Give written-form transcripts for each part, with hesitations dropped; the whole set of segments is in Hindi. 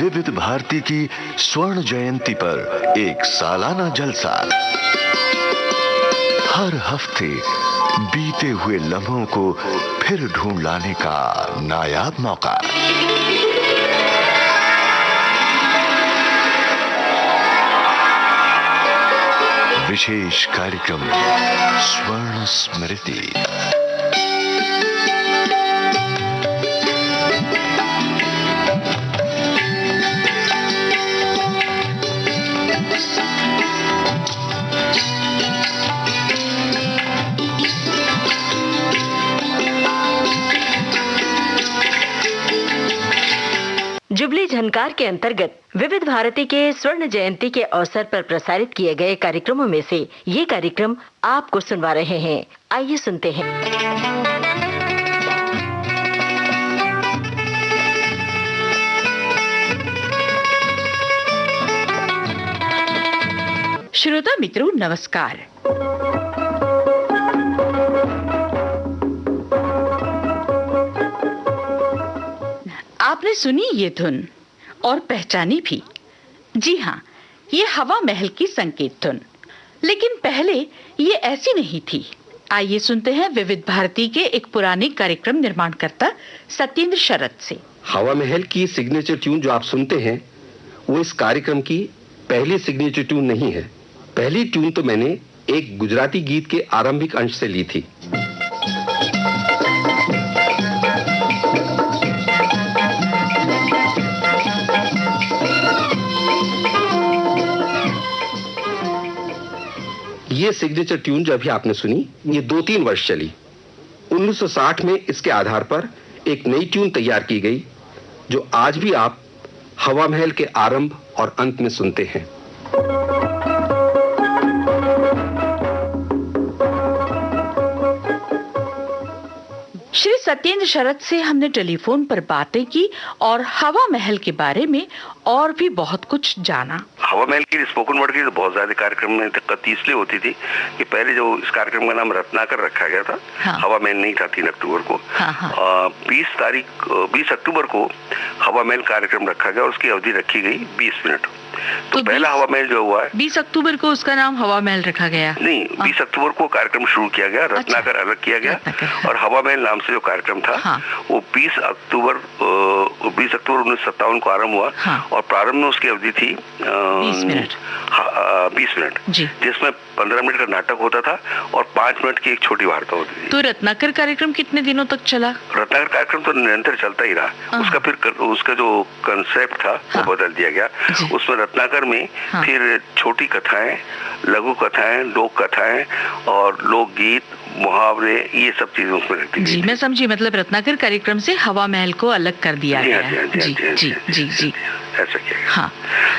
विविध भारती की स्वर्ण जयंती पर एक सालाना जलसा। हर हफ्ते बीते हुए लम्हों को फिर ढूंढ लाने का नायाब मौका। विशेष कार्यक्रम स्वर्ण स्मृति। जुबली झनकार के अंतर्गत विविध भारती के स्वर्ण जयंती के अवसर पर प्रसारित किए गए कार्यक्रमों में से ये कार्यक्रम आपको सुनवा रहे हैं। आइए सुनते हैं। श्रोता मित्रों नमस्कार। आपने सुनी ये धुन और पहचानी भी। जी हाँ, ये हवा महल की संकेत धुन। लेकिन पहले ये ऐसी नहीं थी। आइए सुनते हैं विविध भारती के एक पुराने कार्यक्रम निर्माणकर्ता सत्येंद्र शरद से। हवा महल की सिग्नेचर ट्यून जो आप सुनते हैं वो इस कार्यक्रम की पहली सिग्नेचर ट्यून नहीं है। पहली ट्यून तो मैंने एक गुजराती गीत के आरंभिक अंश से ली थी। ये सिग्नेचर ट्यून जो अभी आपने सुनी ये 2-3 वर्ष चली। 1960 में इसके आधार पर एक नई ट्यून तैयार की गई जो आज भी आप हवा महल के आरंभ और अंत में सुनते हैं। श्री सत्येंद्र शरद से हमने टेलीफोन पर बातें की और हवा महल के बारे में और भी बहुत कुछ जाना। हवा महल की स्पोकन वर्ड की तो बहुत ज्यादा कार्यक्रम में दिक्कत इसलिए होती थी कि पहले जो इस कार्यक्रम का नाम रत्नाकर रखा गया था। हाँ। हवा महल नहीं था 3 अक्टूबर को। हाँ। 20 अक्टूबर को हवा महल कार्यक्रम रखा गया और उसकी अवधि रखी गई 20 मिनट। तो पहला हवा महल जो हुआ है 20 अक्टूबर को उसका नाम हवा महल रखा गया। नहीं, 20 अक्टूबर को कार्यक्रम शुरू किया गया, रत्नाकर अलग किया गया और हवा महल नाम से जो कार्यक्रम था वो 20 अक्टूबर 1957 को आरंभ हुआ। और प्रारंभ में उसकी अवधि थी 20 मिनट जिसमें 15 मिनट का नाटक होता था और 5 मिनट की एक छोटी वार्ता होती थी। तो रत्नाकर कार्यक्रम कितने दिनों तक चला? रत्नाकर कार्यक्रम तो निरंतर चलता ही रहा। उसका फिर उसका जो कंसेप्ट था वो बदल दिया गया। उसमें रत्नाकर में फिर छोटी कथाएं, लघु कथाएं, लोक कथाएं और लोकगीत, मुहावरे, ये सब चीजें उसमें रहती जी। मैं समझी, मतलब रत्नाकर कार्यक्रम से हवा महल को अलग कर दिया गया। जी ऐसा किया। हाँ।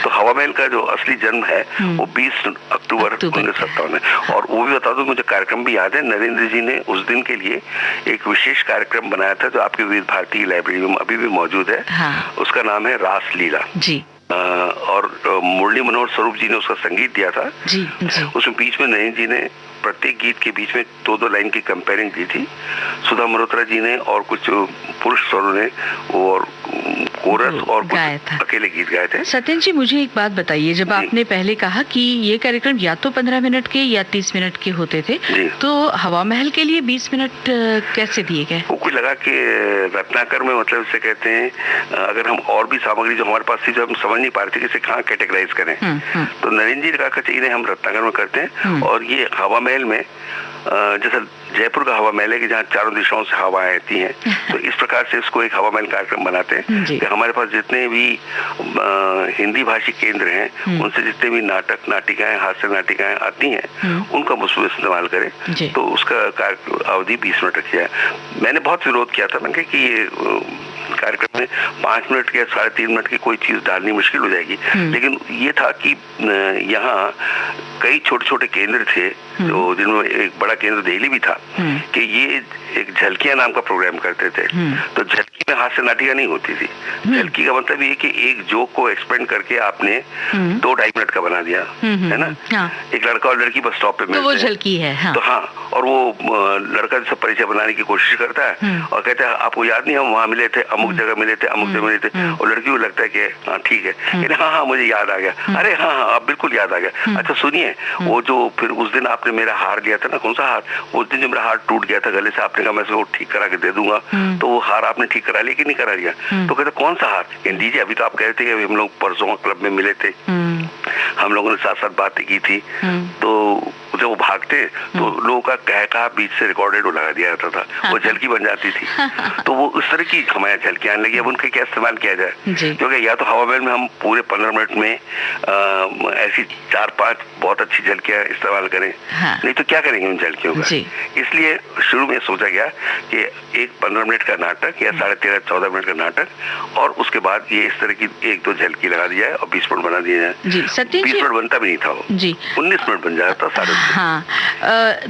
तो हवा महल का जो असली जन्म है वो 20 अक्टूबर 1957 है। और वो भी बता दूं, मुझे कार्यक्रम भी याद है, नरेंद्र जी ने उस दिन के लिए एक विशेष कार्यक्रम बनाया था जो आपकी विविध भारती लाइब्रेरी में अभी भी मौजूद है। हाँ। उसका नाम है रास लीला जी। और मुरली मनोहर स्वरूप जी ने उसका संगीत दिया था जी। उसमें बीच में नरेंद्र जी ने प्रत्येक गीत के बीच में 2-2 लाइन की कंपेयरिंग की थी। सुधा मल्होत्रा जी ने और कुछ पुरुष स्वरों ने और कोरस और कुछ अकेले गीत गाए थे। सत्येंद्र जी, मुझे एक बात बताइए, जब आपने पहले कहा कि ये कार्यक्रम या तो 15 मिनट के या 30 मिनट के होते थे, तो हवा महल के लिए 20 मिनट कैसे दिए गए? वो कुछ लगा कि रत्नाकर में, मतलब इसे कहते हैं, अगर हम और भी सामग्री जो हमारे पास थी जो हम समझ नहीं पा रहे थे कि इसे कहाँ कैटेगराइज करें, तो नरेंद्र जी ने कहा चाहिए हम रत्नाकर में करते हैं। और ये हवा महल में जैसे जयपुर का हवा महल है कि जहाँ चारों दिशाओं से हवाएं आती हैं, तो इस प्रकार से इसको एक हवा महल कार्यक्रम बनाते हैं कि हमारे पास जितने भी हिंदी भाषी केंद्र हैं उनसे जितने भी नाटक, नाटिकाएं, हास्य नाटिकाएं आती हैं उनका उसमें इस्तेमाल करें। तो उसका अवधि 20 मिनट रखी जाए। मैंने बहुत विरोध किया था, मैंने कहा कि ये कार्यक्रम में 5 मिनट के 3.5 मिनट की कोई चीज डालनी मुश्किल हो जाएगी। लेकिन ये था कि यहाँ कई छोटे छोटे केंद्र थे जो जिनमें एक बड़ा केंद्र दिल्ली भी था कि ये एक झलकियां नाम का प्रोग्राम करते थे। तो झलकी में हास्य नाटिका नहीं होती थी। झलकी का मतलब ये कि एक जोक को एक्सपेंड करके आपने 2-2.5 मिनट का बना दिया, है ना। एक लड़का और लड़की बस स्टॉप पे मिलते हैं, वो झलकी है। हाँ। तो हाँ, और वो लड़का जैसे परिचय बनाने की कोशिश करता है और कहता है आपको याद नहीं हम वहाँ मिले थे, अमुक जगह मिले मिले थे, अमुक से मिले थे, और लड़की को लगता है कि हाँ ठीक है, लेकिन हाँ हाँ मुझे याद आ गया, अरे हाँ हाँ अब बिल्कुल याद आ गया, अच्छा सुनिए वो जो फिर उस दिन आपने मेरा हार लिया था ना, कौन सा हार, उस दिन जो मेरा हार टूट गया था गले से, आपने कहा मैं इसको ठीक करा के दे दूंगा, तो वो हार आपने ठीक करा लिया कि नहीं करा लिया? तो कहते कौन सा हार? दीजिए, अभी तो आप कह रहे थे कि हम लोग परसों क्लब में मिले थे, हम लोगों ने साथ साथ बातें की थी, तो जब वो भागते तो लोगों का कह बीच से रिकॉर्डेड लगा दिया जाता था, वो झलकी बन जाती थी। तो वो उस तरह की हमारे झलकी आने लगी। अब उनका क्या इस्तेमाल किया जाए, क्योंकि या तो हवा महल में हम पूरे 15 मिनट में ऐसी 4-5 बहुत अच्छी झलकियां इस्तेमाल करें, नहीं तो क्या करेंगे उन झलकियों का। इसलिए शुरू में सोचा गया कि एक 15 मिनट का नाटक या 13.5-14 मिनट का नाटक, और उसके बाद ये इस तरह की 1-2 झलकी लगा दी जाए और 20 मिनट बना दिया जाए। 20 मिनट बनता भी नहीं था वो, 19 मिनट बन जाता था। हाँ,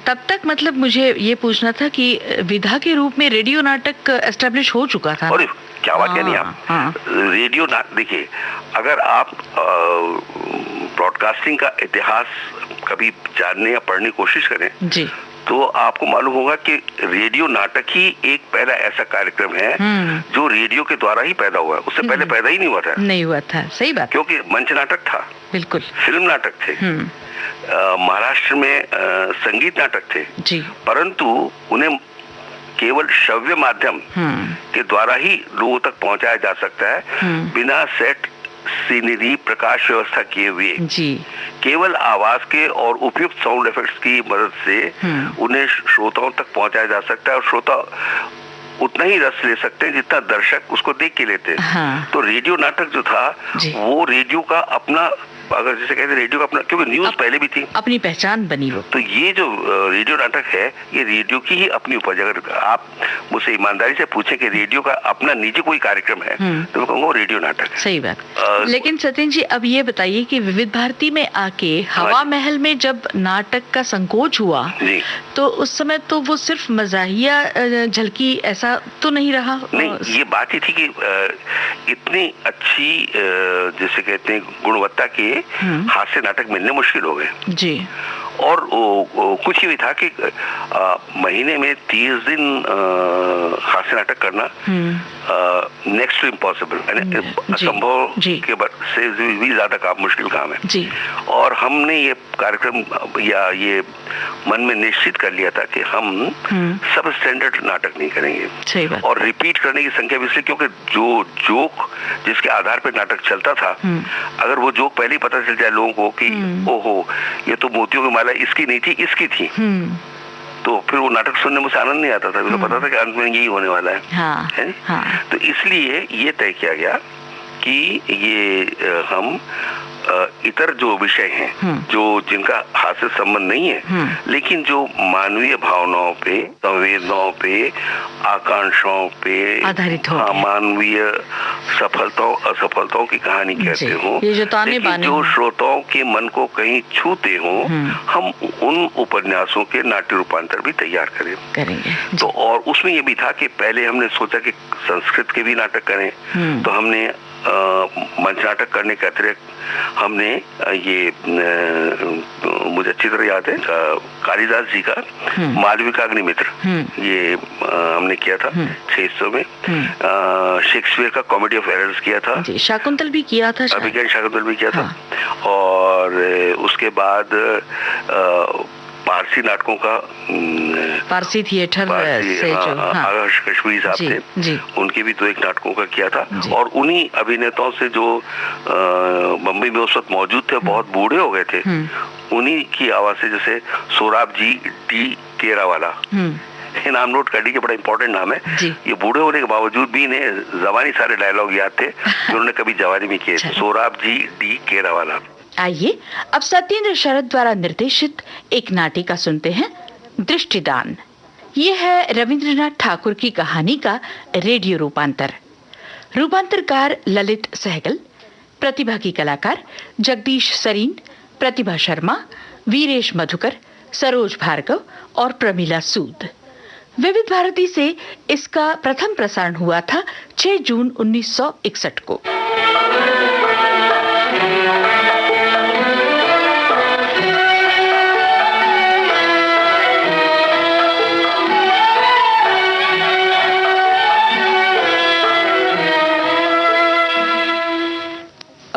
तब तक मतलब मुझे ये पूछना था कि विधा के रूप में रेडियो नाटक एस्टेब्लिश हो चुका था। और क्या बात नहीं आप रेडियो नाटक देखिए, अगर आप ब्रॉडकास्टिंग का इतिहास कभी जानने या पढ़ने की कोशिश करें जी, तो आपको मालूम होगा कि रेडियो नाटक ही एक पहला ऐसा कार्यक्रम है जो रेडियो के द्वारा ही पैदा हुआ है, उससे पहले पैदा ही नहीं हुआ था। नहीं हुआ था, सही बात, क्योंकि मंच नाटक था, बिल्कुल फिल्म नाटक थे, महाराष्ट्र में संगीत नाटक थे जी, परंतु उन्हें केवल श्रव्य माध्यम के द्वारा ही लोगों तक पहुंचाया जा सकता है, बिना सेट सीनरी प्रकाश व्यवस्था किए हुए जी, केवल आवाज के और उपयुक्त साउंड इफेक्ट्स की मदद से उन्हें श्रोताओं तक पहुंचाया जा सकता है, और श्रोता उतना ही रस ले सकते हैं जितना दर्शक उसको देख के लेते हैं। हाँ। तो रेडियो नाटक जो था वो रेडियो का अपना, अगर जैसे कहते हैं रेडियो का अपना, क्योंकि न्यूज पहले भी थी, अपनी पहचान बनी वो। तो ये जो रेडियो नाटक है ये रेडियो की ही अपनी उपज। अगर आप मुझसे ईमानदारी से पूछें कि रेडियो का अपना निजी कोई कार्यक्रम है तो मैं कहूँगा रेडियो नाटक है। सही बात। लेकिन सत्येन जी अब ये बताइए कि विविध भारती में आके हवा महल में जब नाटक का संकोच हुआ तो उस समय तो वो सिर्फ मजाहिया झलकी ऐसा तो नहीं रहा। नहीं, ये बात ही थी कि इतनी अच्छी जैसे कहते हैं गुणवत्ता के हास्य नाटक मिलने मुश्किल हो गए जी, और कुछ ही था कि महीने में 30 दिन हास्य नाटक करना नेक्स्ट टू इम्पॉसिबल, असंभव के से भी ज्यादा काम, मुश्किल काम है जी। और हमने ये कार्यक्रम या ये मन में निश्चित कर लिया था कि हम सब स्टैंडर्ड नाटक नहीं करेंगे, और रिपीट करने की संख्या भी इसलिए क्योंकि जो जोक जिसके आधार पर नाटक चलता था, अगर वो जोक पहले ही पता चल जाए लोगों को कि ओहो ये तो मोतियों की माला इसकी नहीं थी इसकी थी, तो फिर वो नाटक सुनने में आनंद नहीं आता था, तो पता था कि अंत में यही होने वाला है। हाँ, है? हाँ। तो इसलिए ये तय किया गया कि ये हम इतर जो विषय हैं जो जिनका हास्य संबंध नहीं है, लेकिन जो मानवीय भावनाओं पे, संवेदनाओं पे, आकांक्षाओं पे आधारित हो, मानवीय सफलताओं असफलताओं की कहानी कहते हो, लेकिन जो श्रोताओं के मन को कहीं छूते हो, हम उन उपन्यासों के नाट्य रूपांतर भी तैयार करेंगे। तो और उसमें ये भी था कि पहले हमने सोचा कि संस्कृत के भी नाटक करें, तो हमने मंच नाटक करने के अतिरिक्त हमने ये मुझे अच्छी तरह याद है कालिदास जी का मालविकाग्निमित्र ये हमने किया था 600 में, शेक्सपियर का कॉमेडी ऑफ एरर्स किया था, शाकुंतल भी किया था, अभिज्ञान शाकुंतल भी किया था, और उसके बाद पारसी नाटकों का पारसी थिएटर से जो आकाश कश्मीरी साहब थे उनके भी 2-1 नाटकों का किया था, और उन्हीं अभिनेताओं से जो बम्बई में उस वक्त मौजूद थे बहुत बूढ़े हो गए थे, उन्हीं की आवाज से, जैसे सोराब जी डी केरावाला, नाम नोट कर लीजिए, बड़ा इंपॉर्टेंट नाम है। ये बूढ़े होने के बावजूद भी इन्हें जवानी सारे डायलॉग याद थे जो उन्होंने कभी जवानी में किए थे। सोराब जी डी केरावाला। आइए अब सत्येंद्र शरद द्वारा निर्देशित एक नाटिका सुनते हैं, दृष्टिदान। ये है रविंद्रनाथ ठाकुर की कहानी का रेडियो रूपांतर। रूपांतरकार ललित सहगल, प्रतिभा की कलाकार जगदीश सरीन, प्रतिभा शर्मा, वीरेश मधुकर, सरोज भार्गव और प्रमीला सूद। विविध भारती से इसका प्रथम प्रसारण हुआ था 6 जून 1961 को।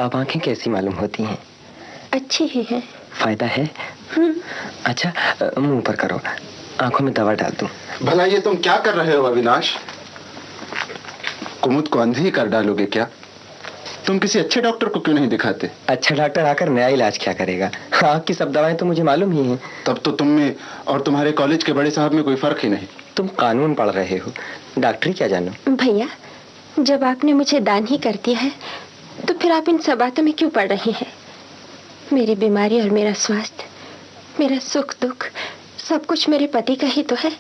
अब आंखें कैसी मालूम होती हैं? अच्छी ही है। फायदा है? अच्छा, मुंह पर करो, आंखों में दवा डाल दूं। भला ये तुम क्या कर रहे हो अविनाश? कुमुद को अंधी कर डालोगे क्या? तुम किसी अच्छे डॉक्टर को क्यों नहीं दिखाते? अच्छा डॉक्टर आकर नया इलाज क्या करेगा? आँख की सब दवाएं तो मुझे मालूम ही हैं। तब तो तुम में और तुम्हारे कॉलेज के बड़े साहब में कोई फर्क ही नहीं। तुम कानून पढ़ रहे हो, डॉक्टरी क्या जानो? भैया, जब आपने मुझे दान ही कर दिया है तो फिर आप इन सब बातों में क्यों पड़ रहे हैं? मेरी बीमारी और मेरा स्वास्थ्य, मेरा सुख दुख, सब कुछ मेरे पति का ही तो है।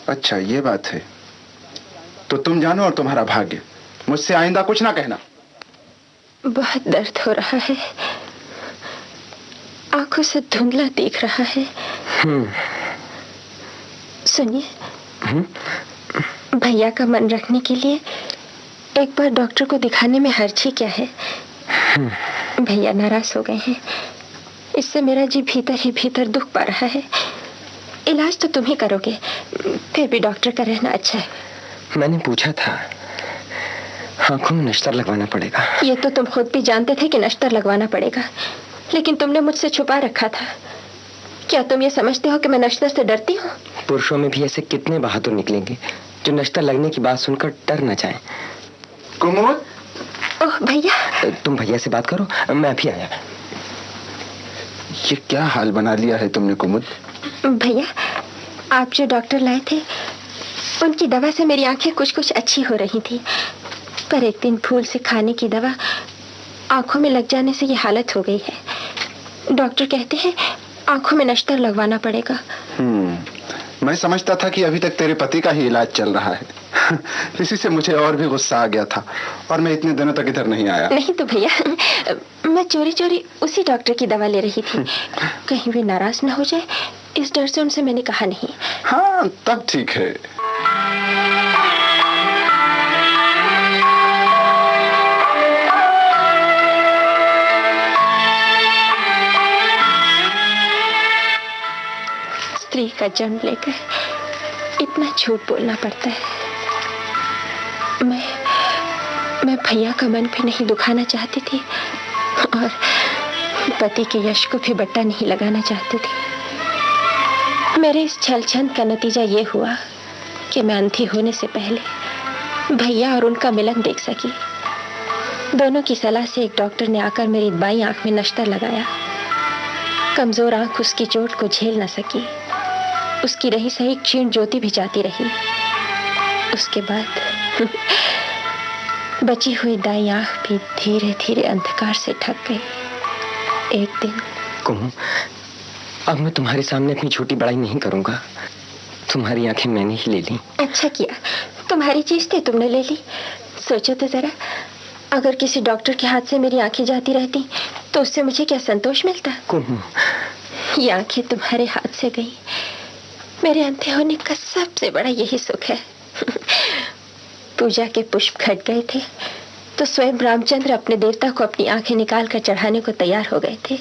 अच्छा ये बात है, तो तुम जानो और तुम्हारा भाग्य। मुझसे आइंदा कुछ ना कहना। बहुत दर्द हो रहा है, आंखों से धुंधला दिख रहा है। सुनिए, भैया का मन रखने के लिए एक बार डॉक्टर को दिखाने में हर्ज ही क्या है? भैया नाराज हो गए हैं, इससे मेरा जी भीतर ही भीतर दुख पा रहा है। इलाज तो तुम ही करोगे, फिर भी डॉक्टर का रहना अच्छा है। मैंने पूछा था, आंखों में नश्तर लगवाना पड़ेगा। ये तो तुम खुद भी जानते थे कि नश्तर लगवाना पड़ेगा, लेकिन तुमने मुझसे छुपा रखा था। क्या तुम ये समझते हो कि मैं नश्तर से डरती हूँ? पुरुषों में भी ऐसे कितने बहादुर निकलेंगे जो नश्तर लगने की बात सुनकर डर न जाए। कुमुद। ओह भैया। तुम भैया से बात करो, मैं अभी आया। ये क्या हाल बना लिया है तुमने कुमुद? भैया, आप जो डॉक्टर लाए थे उनकी दवा से मेरी आंखें कुछ कुछ अच्छी हो रही थी, पर एक दिन भूल से खाने की दवा आंखों में लग जाने से ये हालत हो गई है। डॉक्टर कहते हैं आंखों में नश्तर लगवाना पड़ेगा। मैं समझता था कि अभी तक तेरे पति का ही इलाज चल रहा है। इसी से मुझे और भी गुस्सा आ गया था और मैं इतने दिनों तक इधर नहीं आया। नहीं तो भैया, मैं चोरी चोरी उसी डॉक्टर की दवा ले रही थी। कहीं वे नाराज न हो जाए, इस डर से उनसे मैंने कहा नहीं। हाँ, तब ठीक है। स्त्री का जन्म लेकर इतना झूठ बोलना पड़ता है। मैं भैया का मन भी नहीं दुखाना चाहती थी और पति के यश को भी बट्टा नहीं लगाना चाहती थी। मेरे इस छलछंद का नतीजा ये हुआ कि मैं अंधी होने से पहले भैया और उनका मिलन देख सकी। दोनों की सलाह से एक डॉक्टर ने आकर मेरी बाईं आंख में नश्तर लगाया। कमजोर आंख उसकी चोट को झेल न सकी, उसकी रही सही क्षीण ज्योति भी जाती रही। उसके बाद बची हुई दाईं आंख भी धीरे धीरे अंधकार से ढक गई। एक दिन कुमु, अब मैं तुम्हारे सामने अपनी छोटी बड़ाई नहीं करूंगा। तुम्हारी आंखें मैंने ही ले ली। अच्छा किया, तुम्हारी चीज थी, तुमने ले ली। सोचो तो जरा, अगर किसी डॉक्टर के हाथ से मेरी आंखें जाती रहती तो उससे मुझे क्या संतोष मिलता? कुमु, ये आंखें तुम्हारे हाथ से गई, मेरे अंधे होने का सबसे बड़ा यही सुख है। पूजा के पुष्प घट गए थे तो स्वयं रामचंद्र अपने देवता को अपनी आंखें निकाल कर चढ़ाने को तैयार हो गए थे।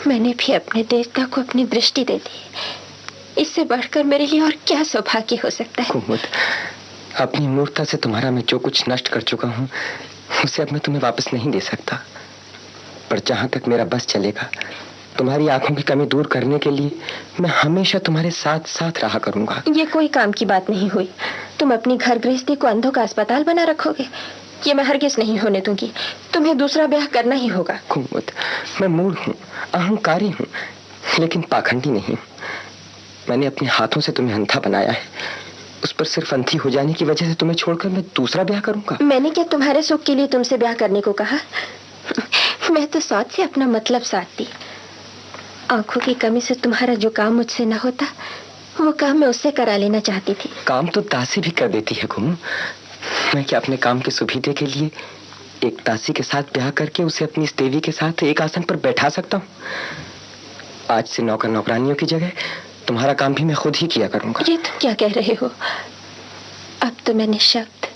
मैंने भी अपने देवता को अपनी दृष्टि दे दी। इससे बढ़कर मेरे लिए और क्या सौभाग्य हो सकता है? कुमुद, अपनी मूर्खता से तुम्हारा मैं जो कुछ नष्ट कर चुका हूँ उसे अब मैं तुम्हें वापस नहीं दे सकता, पर जहां तक मेरा बस चलेगा तुम्हारी आंखों की कमी दूर करने के लिए मैं हमेशा तुम्हारे साथ साथ रहा करूंगा। ये कोई काम की बात नहीं हुई। तुम अपनी घर गृहस्थी को अंधों का अस्पताल बना रखोगे, ये मैं हरगिज नहीं होने दूंगी। तुम्हें दूसरा ब्याह करना ही होगा। कुमुद, मैं मूढ़ हूँ, अहंकारी हूँ, लेकिन पाखंडी नहीं हूँ। मैंने अपने हाथों से तुम्हें अंधा बनाया है, उस पर सिर्फ अंधी हो जाने की वजह से तुम्हें छोड़कर मैं दूसरा ब्याह करूंगा? मैंने क्या तुम्हारे सुख के लिए तुमसे ब्याह करने को कहा? मैं तो सौत से अपना मतलब साधती। आंखों की कमी से तुम्हारा जो काम मुझसे न होता वो काम मैं उससे करा लेना चाहती थी। काम तो दासी भी कर देती है कुमु। मैं क्या अपने काम के सुविधे के लिए एक दासी के साथ ब्याह करके उसे अपनी इस देवी के साथ एक आसन पर बैठा सकता हूँ? आज से नौकर नौकरानियों की जगह तुम्हारा काम भी मैं खुद ही किया करूंगा। ये तुम क्या कह रहे हो? अब तो मैंने शब्द,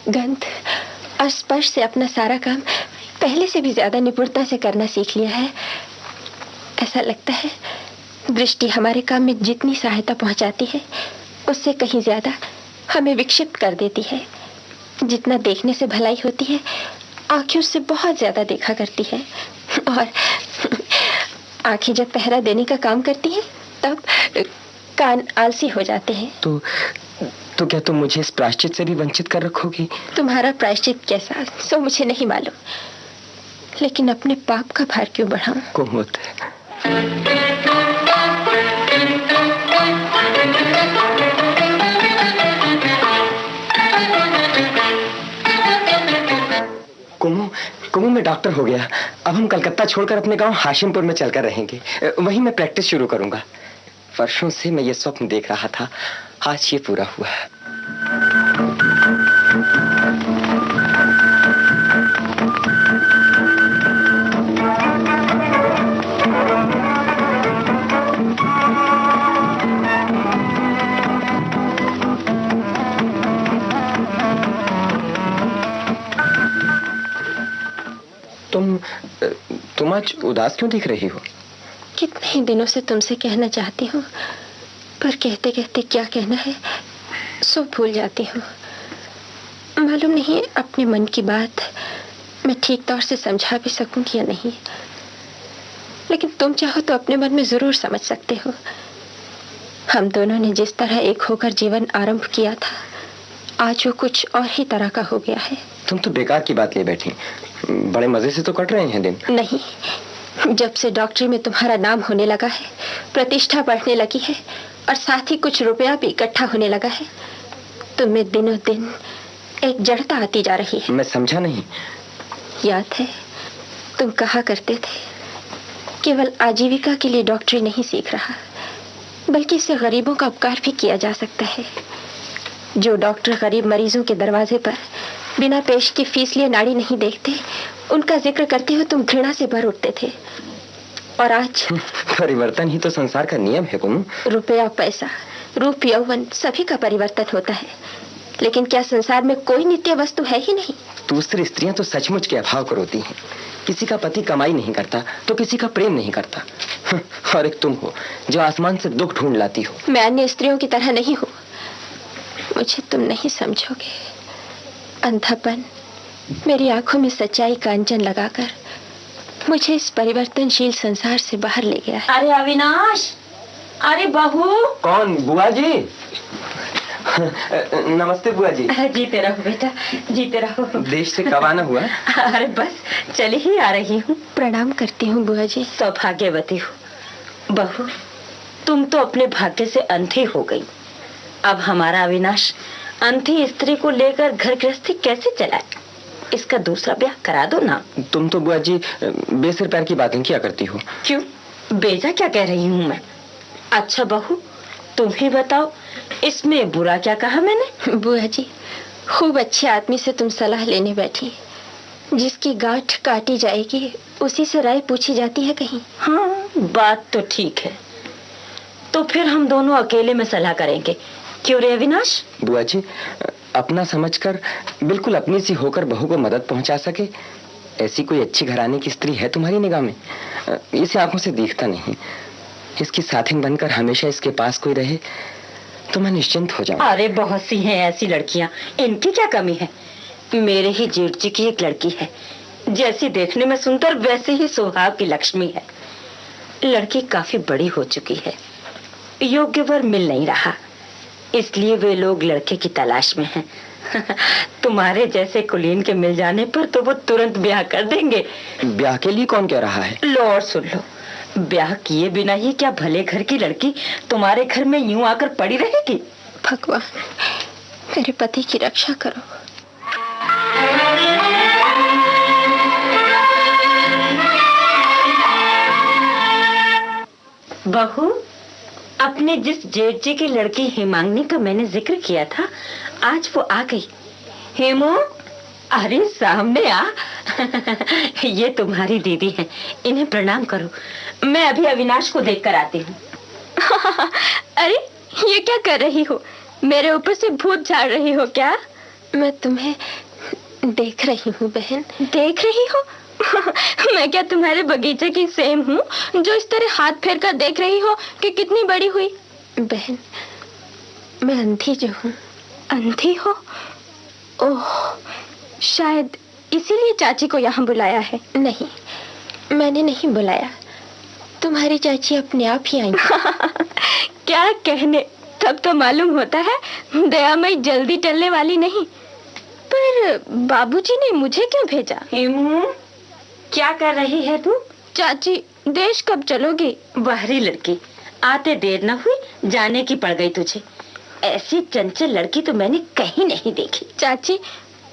गंध और स्पर्श से अपना सारा काम पहले से भी ज्यादा निपुणता से करना सीख लिया है। ऐसा लगता है दृष्टि हमारे काम में जितनी सहायता पहुंचाती है उससे कहीं ज्यादा हमें विक्षिप्त कर देती है। जितना देखने से भलाई होती है आंखें उससे बहुत ज्यादा देखा करती है, और आंखें जब पहरा देने का काम करती हैं तब कान आलसी हो जाते हैं। तो क्या तुम मुझे इस प्रायश्चित से भी वंचित कर रखोगी? तुम्हारा प्रायश्चित कैसा सो मुझे नहीं मालूम, लेकिन अपने पाप का भार क्यों बढ़ाऊं? कुमुद, कुमु मैं डॉक्टर हो गया। अब हम कलकत्ता छोड़कर अपने गांव हाशिमपुर में चलकर रहेंगे। वहीं मैं प्रैक्टिस शुरू करूंगा। वर्षों से मैं ये स्वप्न देख रहा था, आज ये पूरा हुआ। तुम आज उदास क्यों दिख रही हो? कितने ही दिनों से तुमसे कहना चाहती हूँ, पर कहते कहते क्या कहना है सो भूल जाती हूँ। मालूम नहीं अपने मन की बात मैं ठीक तौर से समझा भी सकूंगी या नहीं, लेकिन तुम चाहो तो अपने मन में जरूर समझ सकते हो। हम दोनों ने जिस तरह एक होकर जीवन आरंभ किया था, आज वो कुछ और ही तरह का हो गया है। तुम तो बेकार की बात ले बैठी। बड़े मजे से तो कट रहे हैं दिन। नहीं, जब से डॉक्टरी में तुम्हारा नाम होने लगा है, प्रतिष्ठा बढ़ने लगी है और साथ ही कुछ रुपया भी इकट्ठा होने लगा है, तुम्हें दिनों दिन एक जड़ता आती जा रही है। मैं समझा नहीं। याद है तुम कहा करते थे, केवल आजीविका के लिए डॉक्टरी नहीं सीख रहा, बल्कि इससे गरीबों का उपकार भी किया जा सकता है। जो डॉक्टर गरीब मरीजों के दरवाजे पर बिना पेश की फीस लिए नाड़ी नहीं देखते, उनका जिक्र करते हुए तुम घृणा से भर उठते थे। और आज परिवर्तन ही तो संसार का नियम है कुमु। रुपया, पैसा, रूप, यौवन सभी का परिवर्तन होता है, लेकिन क्या संसार में कोई नित्य वस्तु है ही नहीं? दूसरी स्त्रियां तो सचमुच के अभाव को रोती हैं। किसी का पति कमाई नहीं करता तो किसी का प्रेम नहीं करता। और एक तुम हो जो आसमान से दुख ढूंढ लाती हो। मैं अन्य स्त्रियों की तरह नहीं हूँ, मुझे तुम नहीं समझोगे। अंधापन मेरी आंखों में सच्चाई का अंजन लगाकर मुझे इस परिवर्तनशील संसार से बाहर ले गया है। अरे अविनाश, अरे बहू। कौन? बुआ जी। नमस्ते बुआ जी। जीते रहो बेटा, जीते रहो। देश से कब आना हुआ? अरे बस चली ही आ रही हूँ। प्रणाम करती हूँ बुआ जी। सौभाग्यवती हो बहू, तुम तो अपने भाग्य से अंधी हो गई। अब हमारा अविनाश अंधी स्त्री को लेकर घर गृहस्थी कैसे चलाए? इसका दूसरा ब्याह करा दो ना। तुम तो बुआ जी बेसिर पैर की बातें किया करती हो। क्यों, बेजा क्या कह रही हूँ मैं? अच्छा बहू, तुम ही बताओ, इसमें बुरा क्या कहा मैंने? बुआ जी, खूब अच्छे आदमी से तुम सलाह लेने बैठी। जिसकी गांठ काटी जाएगी उसी से राय पूछी जाती है कहीं? हाँ, बात तो ठीक है। तो फिर हम दोनों अकेले में सलाह करेंगे, क्यों रे अविनाश? बुआ जी, अपना समझकर बिल्कुल अपनी सी होकर बहू को मदद पहुंचा सके, ऐसी कोई अच्छी घराने की स्त्री है तुम्हारी निगाह में? इसे आंखों से दिखता नहीं। इसकी साथिन बनकर हमेशा इसके पास कोई रहे तो मैं निश्चिंत हो जाऊं। अरे बहुत सी हैं ऐसी लड़कियां, इनकी क्या कमी है? मेरे ही जेठ जी की एक लड़की है, जैसी देखने में सुंदर वैसे ही स्वभाव की लक्ष्मी है। लड़की काफी बड़ी हो चुकी है, योग्य वर मिल नहीं रहा, इसलिए वे लोग लड़के की तलाश में हैं। तुम्हारे जैसे कुलीन के मिल जाने पर तो वो तुरंत ब्याह कर देंगे। ब्याह के लिए कौन कह रहा है? लो और सुन लो, ब्याह किए बिना ही क्या भले घर की लड़की तुम्हारे घर में यूं आकर पड़ी रहेगी? भगवान मेरे पति की रक्षा करो। बहू, अपने जिस जेठ जी की लड़की हेमांगनी का मैंने जिक्र किया था, आज वो आ गई। हेमो, अरे सामने आ। ये तुम्हारी दीदी हैं, इन्हें प्रणाम करो। मैं अभी अविनाश को देख कर आती हूँ। अरे ये क्या कर रही हो? मेरे ऊपर से भूत झाड़ रही हो क्या? मैं तुम्हें देख रही हूँ बहन। देख रही हो? मैं क्या तुम्हारे बगीचे की सेम हूँ जो इस तरह हाथ फेर कर देख रही हो कि कितनी बड़ी हुई? बहन, मैं अंधी जो हूँ। अंधी हो? ओह, शायद इसीलिए चाची को यहाँ बुलाया है। नहीं, मैंने नहीं बुलाया, तुम्हारी चाची अपने आप ही आई। क्या कहने, तब तो मालूम होता है दयामयी जल्दी टलने वाली नहीं। पर बाबूजी ने मुझे क्यों भेजा? हेमू, क्या कर रही है तू? चाची, देश कब चलोगी? बाहरी लड़की, आते देर न हुई, जाने की पड़ गई तुझे। ऐसी चंचल लड़की तो मैंने कहीं नहीं देखी। चाची,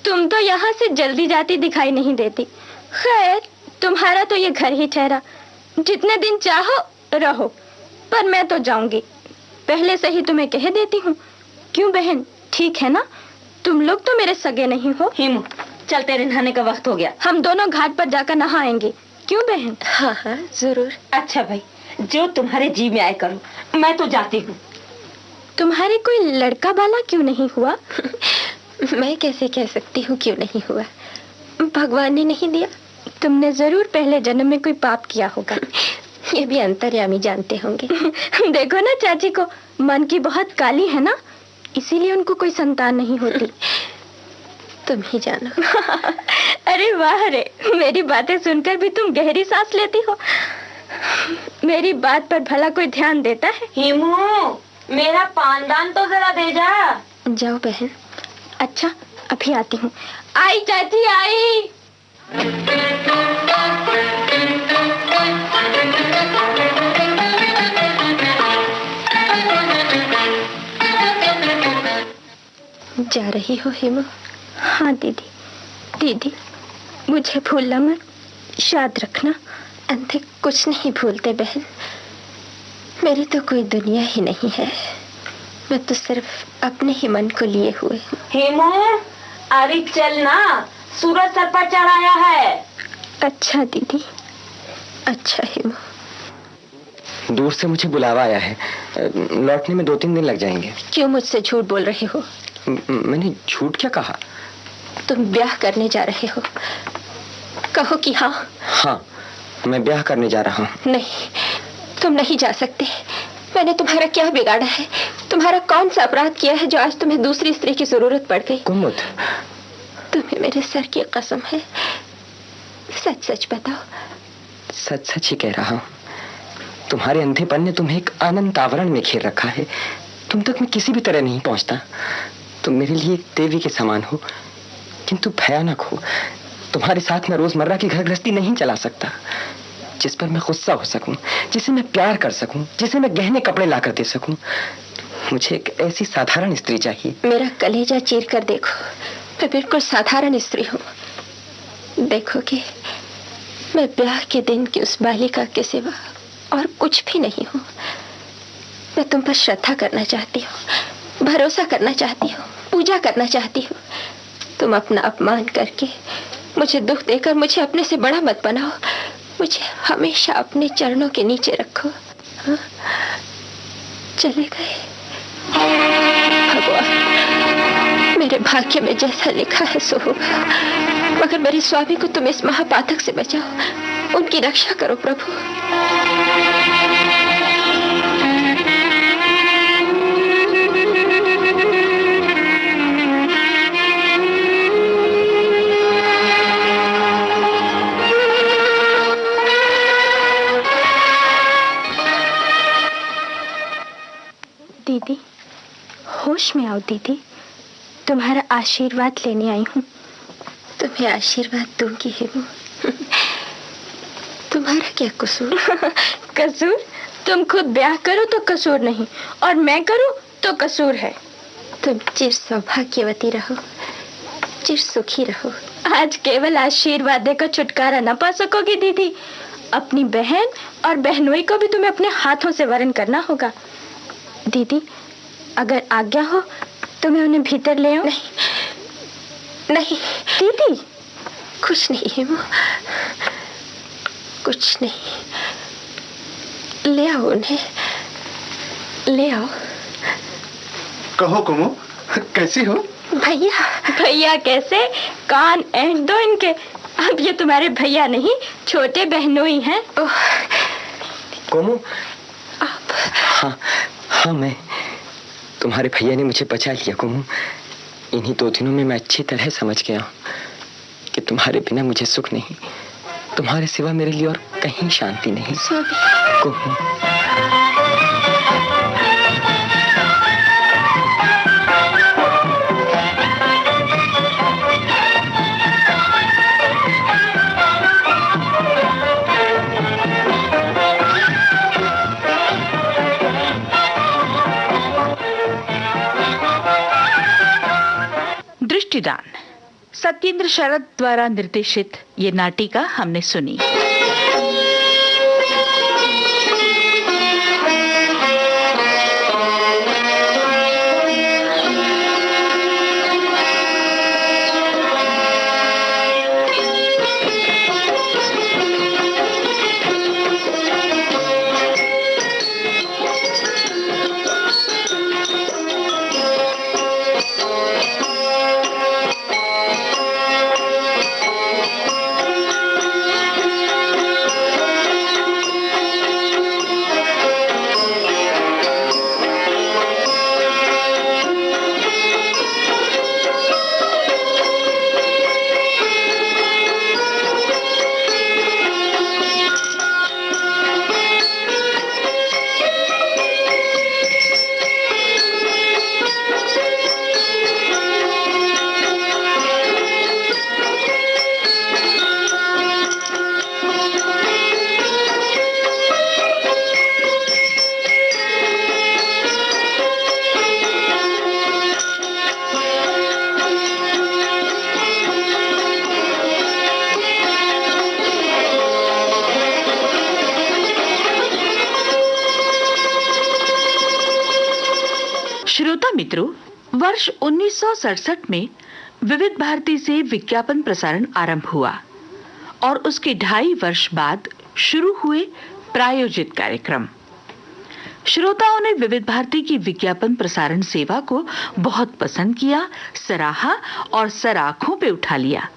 तुम तो यहाँ से जल्दी जाती दिखाई नहीं देती। खैर, तुम्हारा तो ये घर ही ठहरा, जितने दिन चाहो रहो, पर मैं तो जाऊंगी। पहले से ही तुम्हें कह देती हूँ। क्यों बहन, ठीक है ना? तुम लोग तो मेरे सगे नहीं हो। हेमू, चल, तेरे नहाने का वक्त हो गया। हम दोनों घाट पर जाकर नहाएंगे। क्यों बहन? हाँ हाँ, जरूर। अच्छा भाई, जो तुम्हारे जी में आए करो, मैं तो जाती हूँ। तुम्हारे कोई लड़का वाला क्यों नहीं हुआ? मैं कैसे कह सकती हूँ क्यों नहीं हुआ? भगवान ने नहीं दिया। तुमने जरूर पहले जन्म में कोई पाप किया होगा। ये भी अंतर्यामी जानते होंगे। देखो ना चाची को, मन की बहुत काली है ना, इसीलिए उनको कोई संतान नहीं होती। तुम ही जानो। अरे वाह रे, मेरी बातें सुनकर भी तुम गहरी सांस लेती हो। मेरी बात पर भला कोई ध्यान देता है? हेमू, मेरा पानदान तो जरा दे जा। जाओ बहन। अच्छा, अभी आती हूँ। आई चाची, आई। जा रही हो हेमू? हाँ दीदी। दीदी, मुझे भूलना मत, याद रखना। अंधे कुछ नहीं भूलते बहन। मेरी तो कोई दुनिया ही नहीं है, मैं तो सिर्फ अपने ही मन को लिए हुए हूँ। हेमू, अरे चल ना, सूरज सर पर चढ़ाया है। अच्छा दीदी, अच्छा हेमू। दूर से मुझे बुलावा आया है, लौटने में 2-3 दिन लग जाएंगे। क्यों मुझसे झूठ बोल रहे हो? मैंने झूठ क्या कहा? तुम ब्याह करने जा रहे हो, कहो कि हाँ। हाँ, मैं ब्याह करने जा रहा हूँ। नहीं, तुम नहीं जा सकते। मैंने तुम्हारा क्या बिगाड़ा है? तुम्हारा कौन सा अपराध किया है जो आज तुम्हें दूसरी स्त्री की जरूरत पड़ गई? कुमुद, तुम्हें मेरे सर की कसम है, सच सच बताओ। सच सच ही कह रहा हूँ। तुम्हारे अंधेपन ने तुम्हें एक अनंत आवरण में घेर रखा है। तुम तक मैं किसी भी तरह नहीं पहुंचता। तुम मेरे लिए एक देवी के समान हो, किंतु भयानक हो। तुम्हारे साथ मैं रोजमर्रा की घर गृहस्थी नहीं चला सकता, जिस पर मैं गुस्सा हो सकूं, जिसे मैं प्यार कर सकूं, जिसे मैं गहने कपड़े लाकर दे सकूं। मुझे एक ऐसी साधारण स्त्री चाहिए। मेरा कलेजा चीर कर देखो, मैं बिल्कुल साधारण स्त्री हूँ। देखोगे, मैं ब्याह के दिन की उस बालिका के सिवा और कुछ भी नहीं हूँ। मैं तुम पर श्रद्धा करना चाहती हूँ, भरोसा करना चाहती हूँ, पूजा करना चाहती हूँ। तुम अपना अपमान करके, मुझे दुख देकर मुझे अपने से बड़ा मत बनाओ। मुझे हमेशा अपने चरणों के नीचे रखो। हाँ? चले गए भगवान, मेरे भाग्य में जैसा लिखा है सो होगा। मगर मेरे स्वामी को तुम इस महापातक से बचाओ, उनकी रक्षा करो प्रभु। दीदी, होश में आओ दीदी, तुम्हारा आशीर्वाद लेने आई हूँ। तुम्हें आशीर्वाद दूंगी हेमू। तुम्हारा क्या कसूर? कसूर? तुम खुद ब्याह करो तो कसूर नहीं, और मैं करूँ तो कसूर है। तुम चिर सौभाग्यवती रहो, चिर सुखी रहो। आज केवल आशीर्वाद देकर छुटकारा न पा सकोगी दीदी। अपनी बहन और बहनोई को भी तुम्हें अपने हाथों से वरण करना होगा। दीदी, अगर आज्ञा हो तो मैं उन्हें भीतर ले आऊं? नहीं नहीं दीदी, कुछ नहीं हेमू, कुछ नहीं। ले आओ उन्हें, ले आओ। कहो कुमु, कैसी हो? भैया। भैया कैसे? कान ऐंठ दो इनके। अब ये तुम्हारे भैया नहीं, छोटे बहनोई हैं। कुमु, आप? हाँ, मैं। तुम्हारे भैया ने मुझे बचा लिया कुमु। इन्हीं 2 दिनों में मैं अच्छी तरह समझ गया हूँ कि तुम्हारे बिना मुझे सुख नहीं, तुम्हारे सिवा मेरे लिए और कहीं शांति नहीं। कुहू, दृष्टिदान सत्येंद्र शरद द्वारा निर्देशित ये नाटिका हमने सुनी। श्रोता मित्रों, वर्ष 1967 में विविध भारती से विज्ञापन प्रसारण आरंभ हुआ और उसके 2.5 वर्ष बाद शुरू हुए प्रायोजित कार्यक्रम। श्रोताओं ने विविध भारती की विज्ञापन प्रसारण सेवा को बहुत पसंद किया, सराहा और सराखों पे उठा लिया।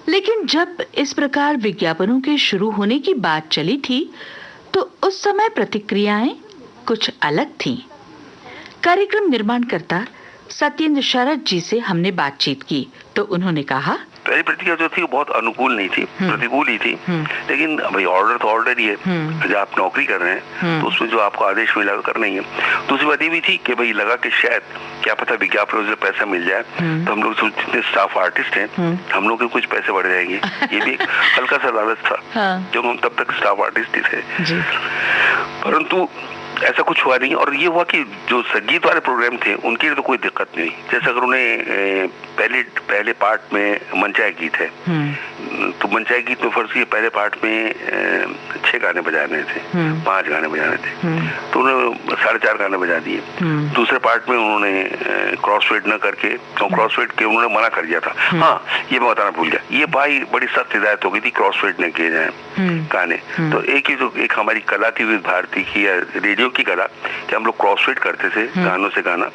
लेकिन जब इस प्रकार विज्ञापनों के शुरू होने की बात चली थी तो उस समय प्रतिक्रियाएं कुछ अलग थीं। कार्यक्रम निर्माणकर्ता सत्येंद्र शरद जी से हमने बातचीत की तो उन्होंने कहा, पहली प्रतिक्रिया जो थी वो बहुत अनुकूल नहीं थी, प्रतिकूल ही थी। लेकिन भाई ऑर्डर तो ऑर्डर ही है, जब आप नौकरी कर रहे हैं तो उसमें जो आपको आदेश मिला करना ही है। दूसरी बात ये भी थी कि भाई लगा कि शायद क्या पता विज्ञापन से पैसा मिल जाए तो हम लोग जितने स्टाफ आर्टिस्ट हैं हम लोग के कुछ पैसे बढ़ जाएंगे। ये भी एक हल्का सा लालच था जब हम तब तक स्टाफ आर्टिस्ट ही थे। परंतु ऐसा कुछ हुआ नहीं और ये हुआ कि जो संगीत वाले प्रोग्राम थे उनके लिए तो कोई दिक्कत नहीं हुई। जैसे अगर उन्हें पहले पार्ट में मनचाहे गीत है तो मनचाहे गीत में फर्ज किया पहले पार्ट में 6 गाने बजाने थे, 5 गाने बजाने थे तो उन्होंने 4.5 गाने बजा दिए। दूसरे पार्ट में उन्होंने क्रॉसफेड न करके, क्रॉसफेड के उन्होंने मना कर दिया था। हाँ, ये मैं बताना भूल गया, ये भाई बड़ी सख्त हिदायत हो गई थी क्रॉसफेड न किए जाए गाने। तो एक हमारी कला थी विविध भारती की या रेडियो की कला कि हम लोग क्रॉसफेड करते थे गानों से गाना,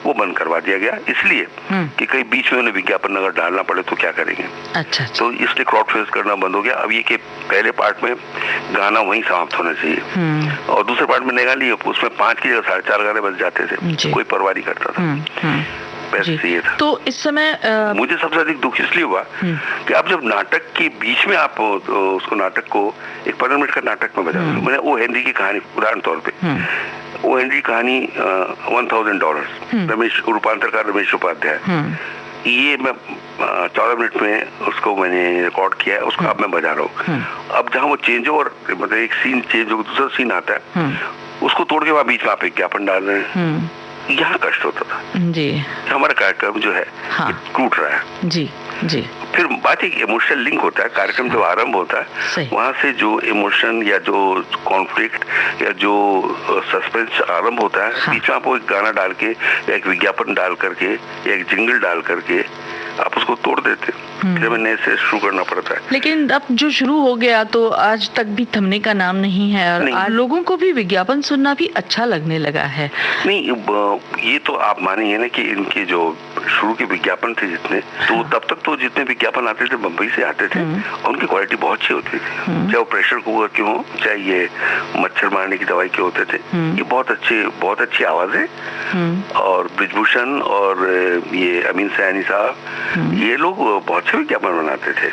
वो बंद करवा दिया गया इसलिए कि कहीं बीच में उन्हें विज्ञापन अगर डालना पड़े तो क्या करेंगे। अच्छा। तो इसलिए क्रॉसफेड करना बंद हो गया। अब ये कि पहले पार्ट में गाना वहीं समाप्त होना चाहिए और दूसरे पार्ट में निकाल लिए उसमें 5 की जगह 4.5 गाने बच जाते थे, कोई परवाह नहीं करता था। ये था। तो इस समय मुझे सबसे अधिक दुख इसलिए हुआ कि आप जब नाटक के बीच में आप उसको नाटक को एक 15 मिनट का नाटक में बजा दो। मैंने ओ हेनरी की कहानी उदाहरण तौर पे, ओ हेनरी कहानी $1000 रमेश रूपांतरकार रमेश उपाध्याय, ये मैं 14 मिनट में उसको मैंने रिकॉर्ड किया है, उसको अब मैं बजा रहा हूँ। अब जहाँ वो चेंज हो और मतलब एक सीन चेंज हो दूसरा सीन आता है उसको तोड़ के वहाँ बीच में आप विज्ञापन डाल रहे हैं, यहाँ कष्ट होता था जी। हमारा कार्यक्रम जो है टूट रहा है जी जी। फिर बात एक इमोशनल लिंक होता है, कार्यक्रम जो आरंभ होता है वहां से जो इमोशन या जो कॉन्फ्लिक्ट या जो सस्पेंस आरंभ होता है बीच में आप एक गाना डाल के या एक विज्ञापन डाल करके या एक जिंगल डाल करके आप उसको तोड़ देते, फिर हमें नए से शुरू करना पड़ता है। लेकिन अब जो शुरू हो गया तो आज तक भी थमने का नाम नहीं है और आज लोगों को भी विज्ञापन सुनना भी अच्छा लगने लगा है। नहीं, ये तो आप मानेंगे ना कि इनके जो शुरू के विज्ञापन थे जितने, तो तब तक तो जितने विज्ञापन आते थे बम्बई से आते थे और उनकी क्वालिटी बहुत अच्छी होती थी। चाहे वो प्रेशर कुकर के हो, चाहे ये मच्छर मारने की दवाई के होते थे, ये बहुत अच्छी आवाज है। और ब्रिजभूषण और ये अमीन सयानी साहब, ये लोग बहुत अच्छे विज्ञापन बनाते थे।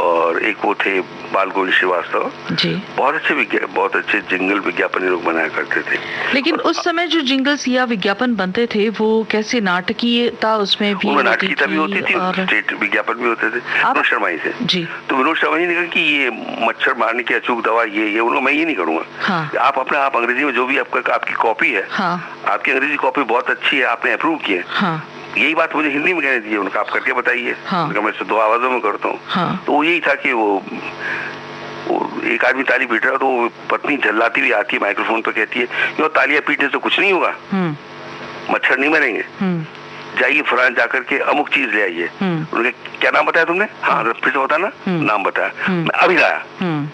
और एक वो थे बाल गोविंद श्रीवास्तव जी, बहुत अच्छे जिंगल विज्ञापन ये लोग बनाया करते थे। लेकिन उस समय जो जिंगल्स या विज्ञापन बनते थे वो कैसे नाटकीयता उसमें भी नाटकीयता भी होती थी और स्टेट विज्ञापन भी होते थे। विनोद शर्मा जी से जी, तो विनोद शर्मा जी ने कहा कि ये मच्छर मारने की अचूक दवा ये उनको मैं ये नहीं करूंगा। हाँ। आप अंग्रेजी में जो भी आपकी कॉपी है, हाँ। आपकी अंग्रेजी कॉपी बहुत अच्छी है, आपने अप्रूव की है, हाँ। यही बात मुझे हिंदी में कहने दीजिए। उनका आप करके बताइए। हाँ। मैं इसे 2 आवाजों में करता हूँ। हाँ। तो यही था कि वो एक आदमी ताली पीट रहा है, तो पत्नी झल्लाती हुई आती है माइक्रोफोन पर, कहती है क्यों तालियां पीटने से कुछ नहीं होगा, मच्छर नहीं मरेंगे, जाइए फलान जाकर के अमुक चीज ले आइए। उन्होंने क्या नाम बताया तुमने? हाँ, फिर से बताना। नाम बताया, मैं अभी लाया।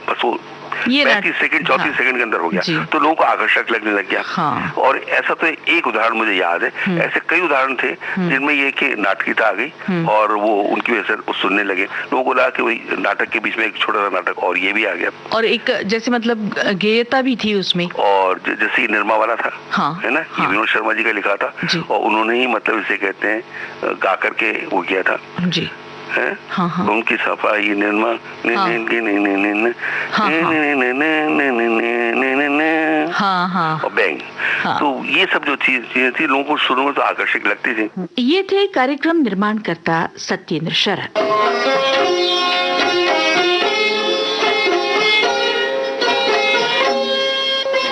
बस वो 35 सेकंड 34 सेकंड के अंदर हो गया, तो लोगों को आकर्षक लगने लग गया। हाँ। और ऐसा तो एक उदाहरण मुझे याद है, ऐसे कई उदाहरण थे जिनमें ये कि नाटकीयता आ गई और वो उनकी वजह से सुनने लगे। लोगों को लगा कि वही नाटक के बीच में एक छोटा सा नाटक और ये भी आ गया, और एक जैसे मतलब गेयता भी थी उसमें, और जैसे निर्मा वाला था। हाँ। है ना, ये विनोद शर्मा जी का लिखा था और उन्होंने ही मतलब इसे कहते हैं गा करके वो किया था जी। है हाँ, हाँ। उनकी सफाई निर्मा और बैंग, तो ये सब जो चीजें थी लोगों को शुरू में तो आकर्षक लगती थी। ये थे कार्यक्रम निर्माणकर्ता सत्येंद्र शरद।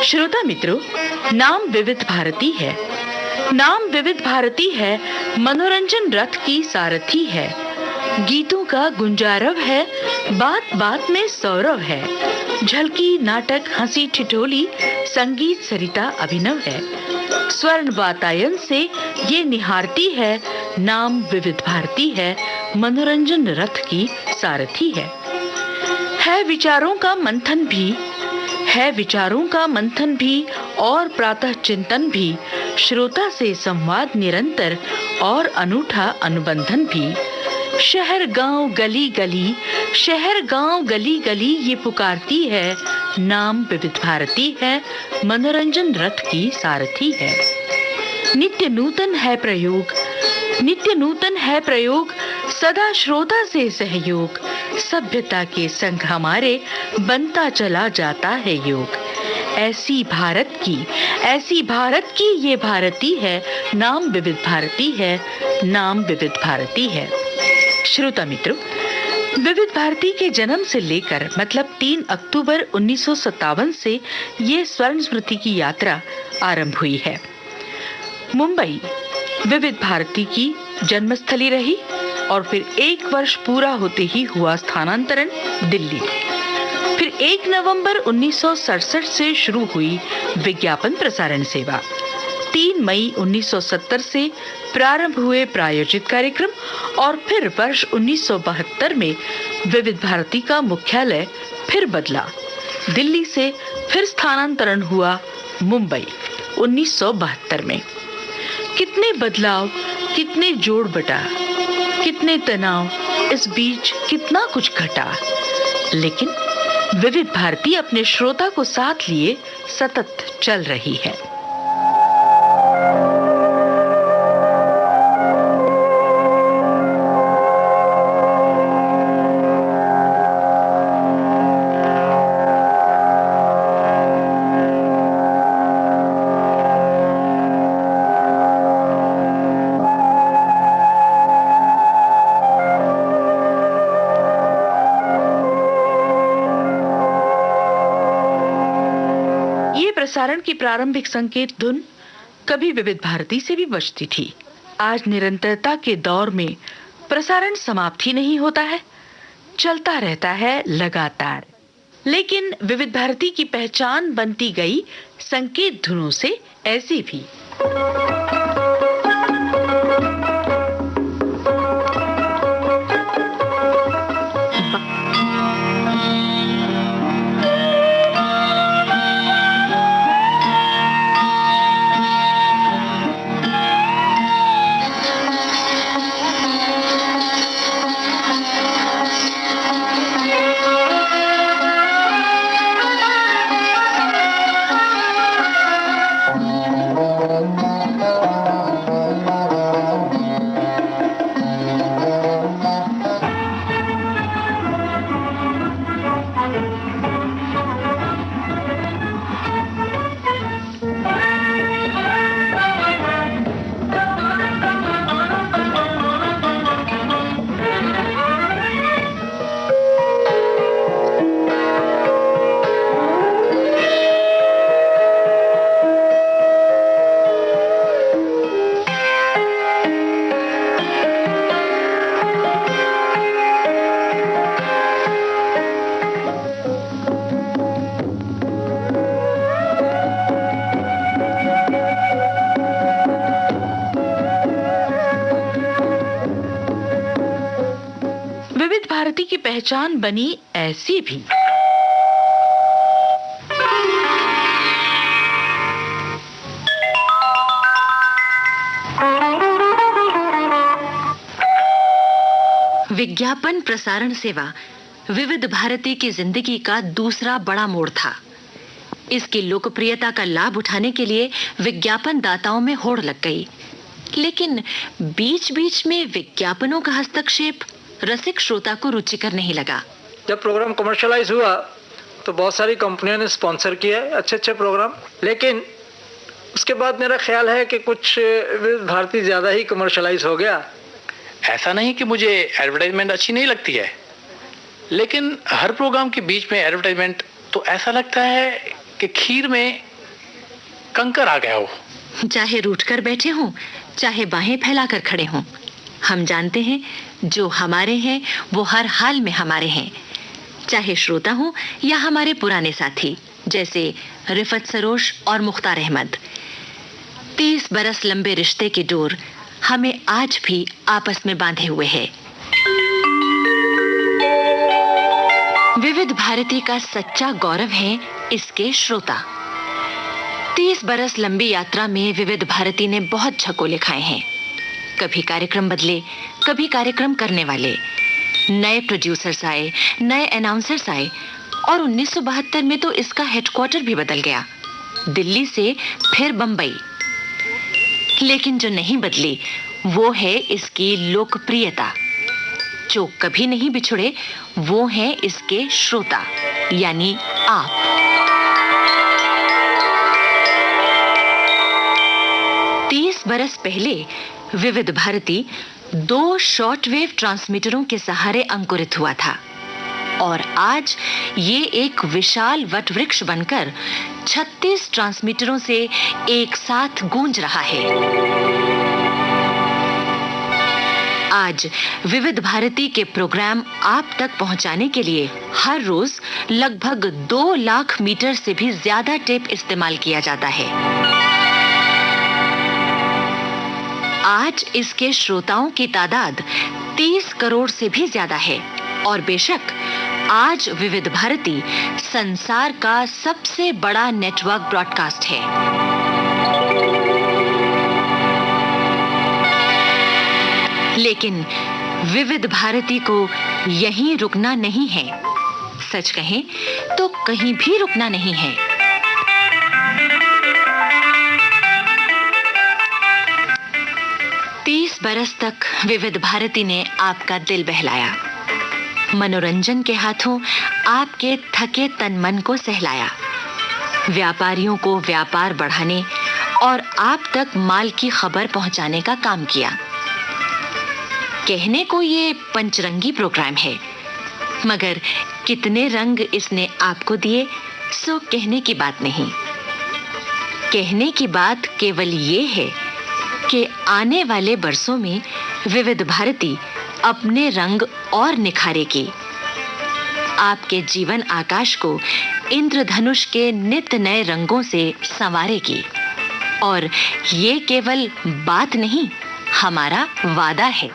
श्रोता मित्रों, नाम विविध भारती है, नाम विविध भारती है, मनोरंजन रथ की सारथी है, गीतों का गुंजारव है, बात बात में सौरव है, झलकी नाटक हंसी ठिठोली, संगीत सरिता अभिनव है, स्वर्ण वातायन से ये निहारती है, नाम विविध भारती है, मनोरंजन रथ की सारथी है विचारों का मंथन भी, है विचारों का मंथन भी और प्रातः चिंतन भी, श्रोता से संवाद निरंतर और अनूठा अनुबंधन भी, शहर गांव गली गली, शहर गांव गली गली ये पुकारती है, नाम विविध भारती है, मनोरंजन रथ की सारथी है। नित्य नूतन है प्रयोग, नित्य नूतन है प्रयोग, सदा श्रोता से सहयोग, सभ्यता के संग हमारे बनता चला जाता है योग। ऐसी भारत की ये भारती है, नाम विविध भारती है, नाम विविध भारती है। श्रोता मित्रों, विविध भारती के जन्म से लेकर मतलब 3 अक्टूबर 1957 से ये स्वर्ण स्मृति की यात्रा आरंभ हुई है। मुंबई विविध भारती की जन्मस्थली रही और फिर 1 वर्ष पूरा होते ही हुआ स्थानांतरण दिल्ली। फिर 1 नवंबर 1967 से शुरू हुई विज्ञापन प्रसारण सेवा। 3 मई 1970 से प्रारंभ हुए प्रायोजित कार्यक्रम और फिर वर्ष 1972 में विविध भारती का मुख्यालय फिर बदला। दिल्ली से फिर स्थानांतरण हुआ मुंबई 1972 में। कितने बदलाव, कितने जोड़ बटा, कितने तनाव, इस बीच कितना कुछ घटा, लेकिन विविध भारती अपने श्रोता को साथ लिए सतत चल रही है। प्रसारण की प्रारंभिक संकेत धुन कभी विविध भारती से भी बजती थी। आज निरंतरता के दौर में प्रसारण समाप्त ही नहीं होता है, चलता रहता है लगातार। लेकिन विविध भारती की पहचान बनती गई संकेत धुनों से ऐसी भी। भारती की पहचान बनी ऐसी भी। विज्ञापन प्रसारण सेवा विविध भारती की जिंदगी का दूसरा बड़ा मोड़ था। इसकी लोकप्रियता का लाभ उठाने के लिए विज्ञापन दाताओं में होड़ लग गई, लेकिन बीच-बीच में विज्ञापनों का हस्तक्षेप रसिक श्रोता को रुचिकर नहीं लगा। जब प्रोग्राम कमर्शियलाइज हुआ तो बहुत सारी कंपनियों ने स्पॉन्सर किए अच्छे प्रोग्राम, लेकिन उसके बाद मेरा ख्याल है कि कुछ विविध भारती ज्यादा ही कमर्शियलाइज हो गया। ऐसा नहीं कि मुझे एडवर्टाइजमेंट अच्छी नहीं लगती है, लेकिन हर प्रोग्राम के बीच में एडवर्टाइजमेंट तो ऐसा लगता है कि खीर में कंकर आ गया हो। चाहे रूठ कर बैठे हों, चाहे बाहें फैलाकर खड़े हों, हम जानते हैं जो हमारे हैं वो हर हाल में हमारे हैं। चाहे श्रोता हो या हमारे पुराने साथी जैसे रिफत सरोश और मुख्तार अहमद। 30 बरस लंबे रिश्ते की डोर हमें आज भी आपस में बांधे हुए है। विविध भारती का सच्चा गौरव है इसके श्रोता। 30 बरस लंबी यात्रा में विविध भारती ने बहुत झकोले खाए हैं। कभी कार्यक्रम बदले, कभी कार्यक्रम करने वाले, नए प्रोड्यूसर्स आए, नए अनाउंसर्स आए और 1972 में तो इसका हेडक्वार्टर भी बदल गया, दिल्ली से फिर बंबई। लेकिन जो नहीं बदली वो है इसकी लोकप्रियता। जो कभी नहीं बिछुड़े वो है इसके श्रोता, यानी आप। बरस पहले विविध भारती 2 शॉर्टवेव ट्रांसमीटरों के सहारे अंकुरित हुआ था और आज ये एक विशाल वटवृक्ष बनकर 36 ट्रांसमीटरों से एक साथ गूंज रहा है। आज विविध भारती के प्रोग्राम आप तक पहुंचाने के लिए हर रोज लगभग 2 लाख मीटर से भी ज्यादा टेप इस्तेमाल किया जाता है। आज इसके श्रोताओं की तादाद 30 करोड़ से भी ज्यादा है और बेशक आज विविध भारती संसार का सबसे बड़ा नेटवर्क ब्रॉडकास्ट है। लेकिन विविध भारती को यहीं रुकना नहीं है। सच कहें तो कहीं भी रुकना नहीं है। बरस तक विविध भारती ने आपका दिल बहलाया, मनोरंजन के हाथों आपके थके तन मन को सहलाया, व्यापारियों को व्यापार बढ़ाने और आप तक माल की खबर पहुंचाने का काम किया। कहने को ये पंचरंगी प्रोग्राम है, मगर कितने रंग इसने आपको दिए सो कहने की बात नहीं। कहने की बात केवल ये है कि आने वाले बरसों में विविध भारती अपने रंग और निखारेगी, आपके जीवन आकाश को इंद्रधनुष के नित्य नए रंगों से संवारेगी। और ये केवल बात नहीं, हमारा वादा है।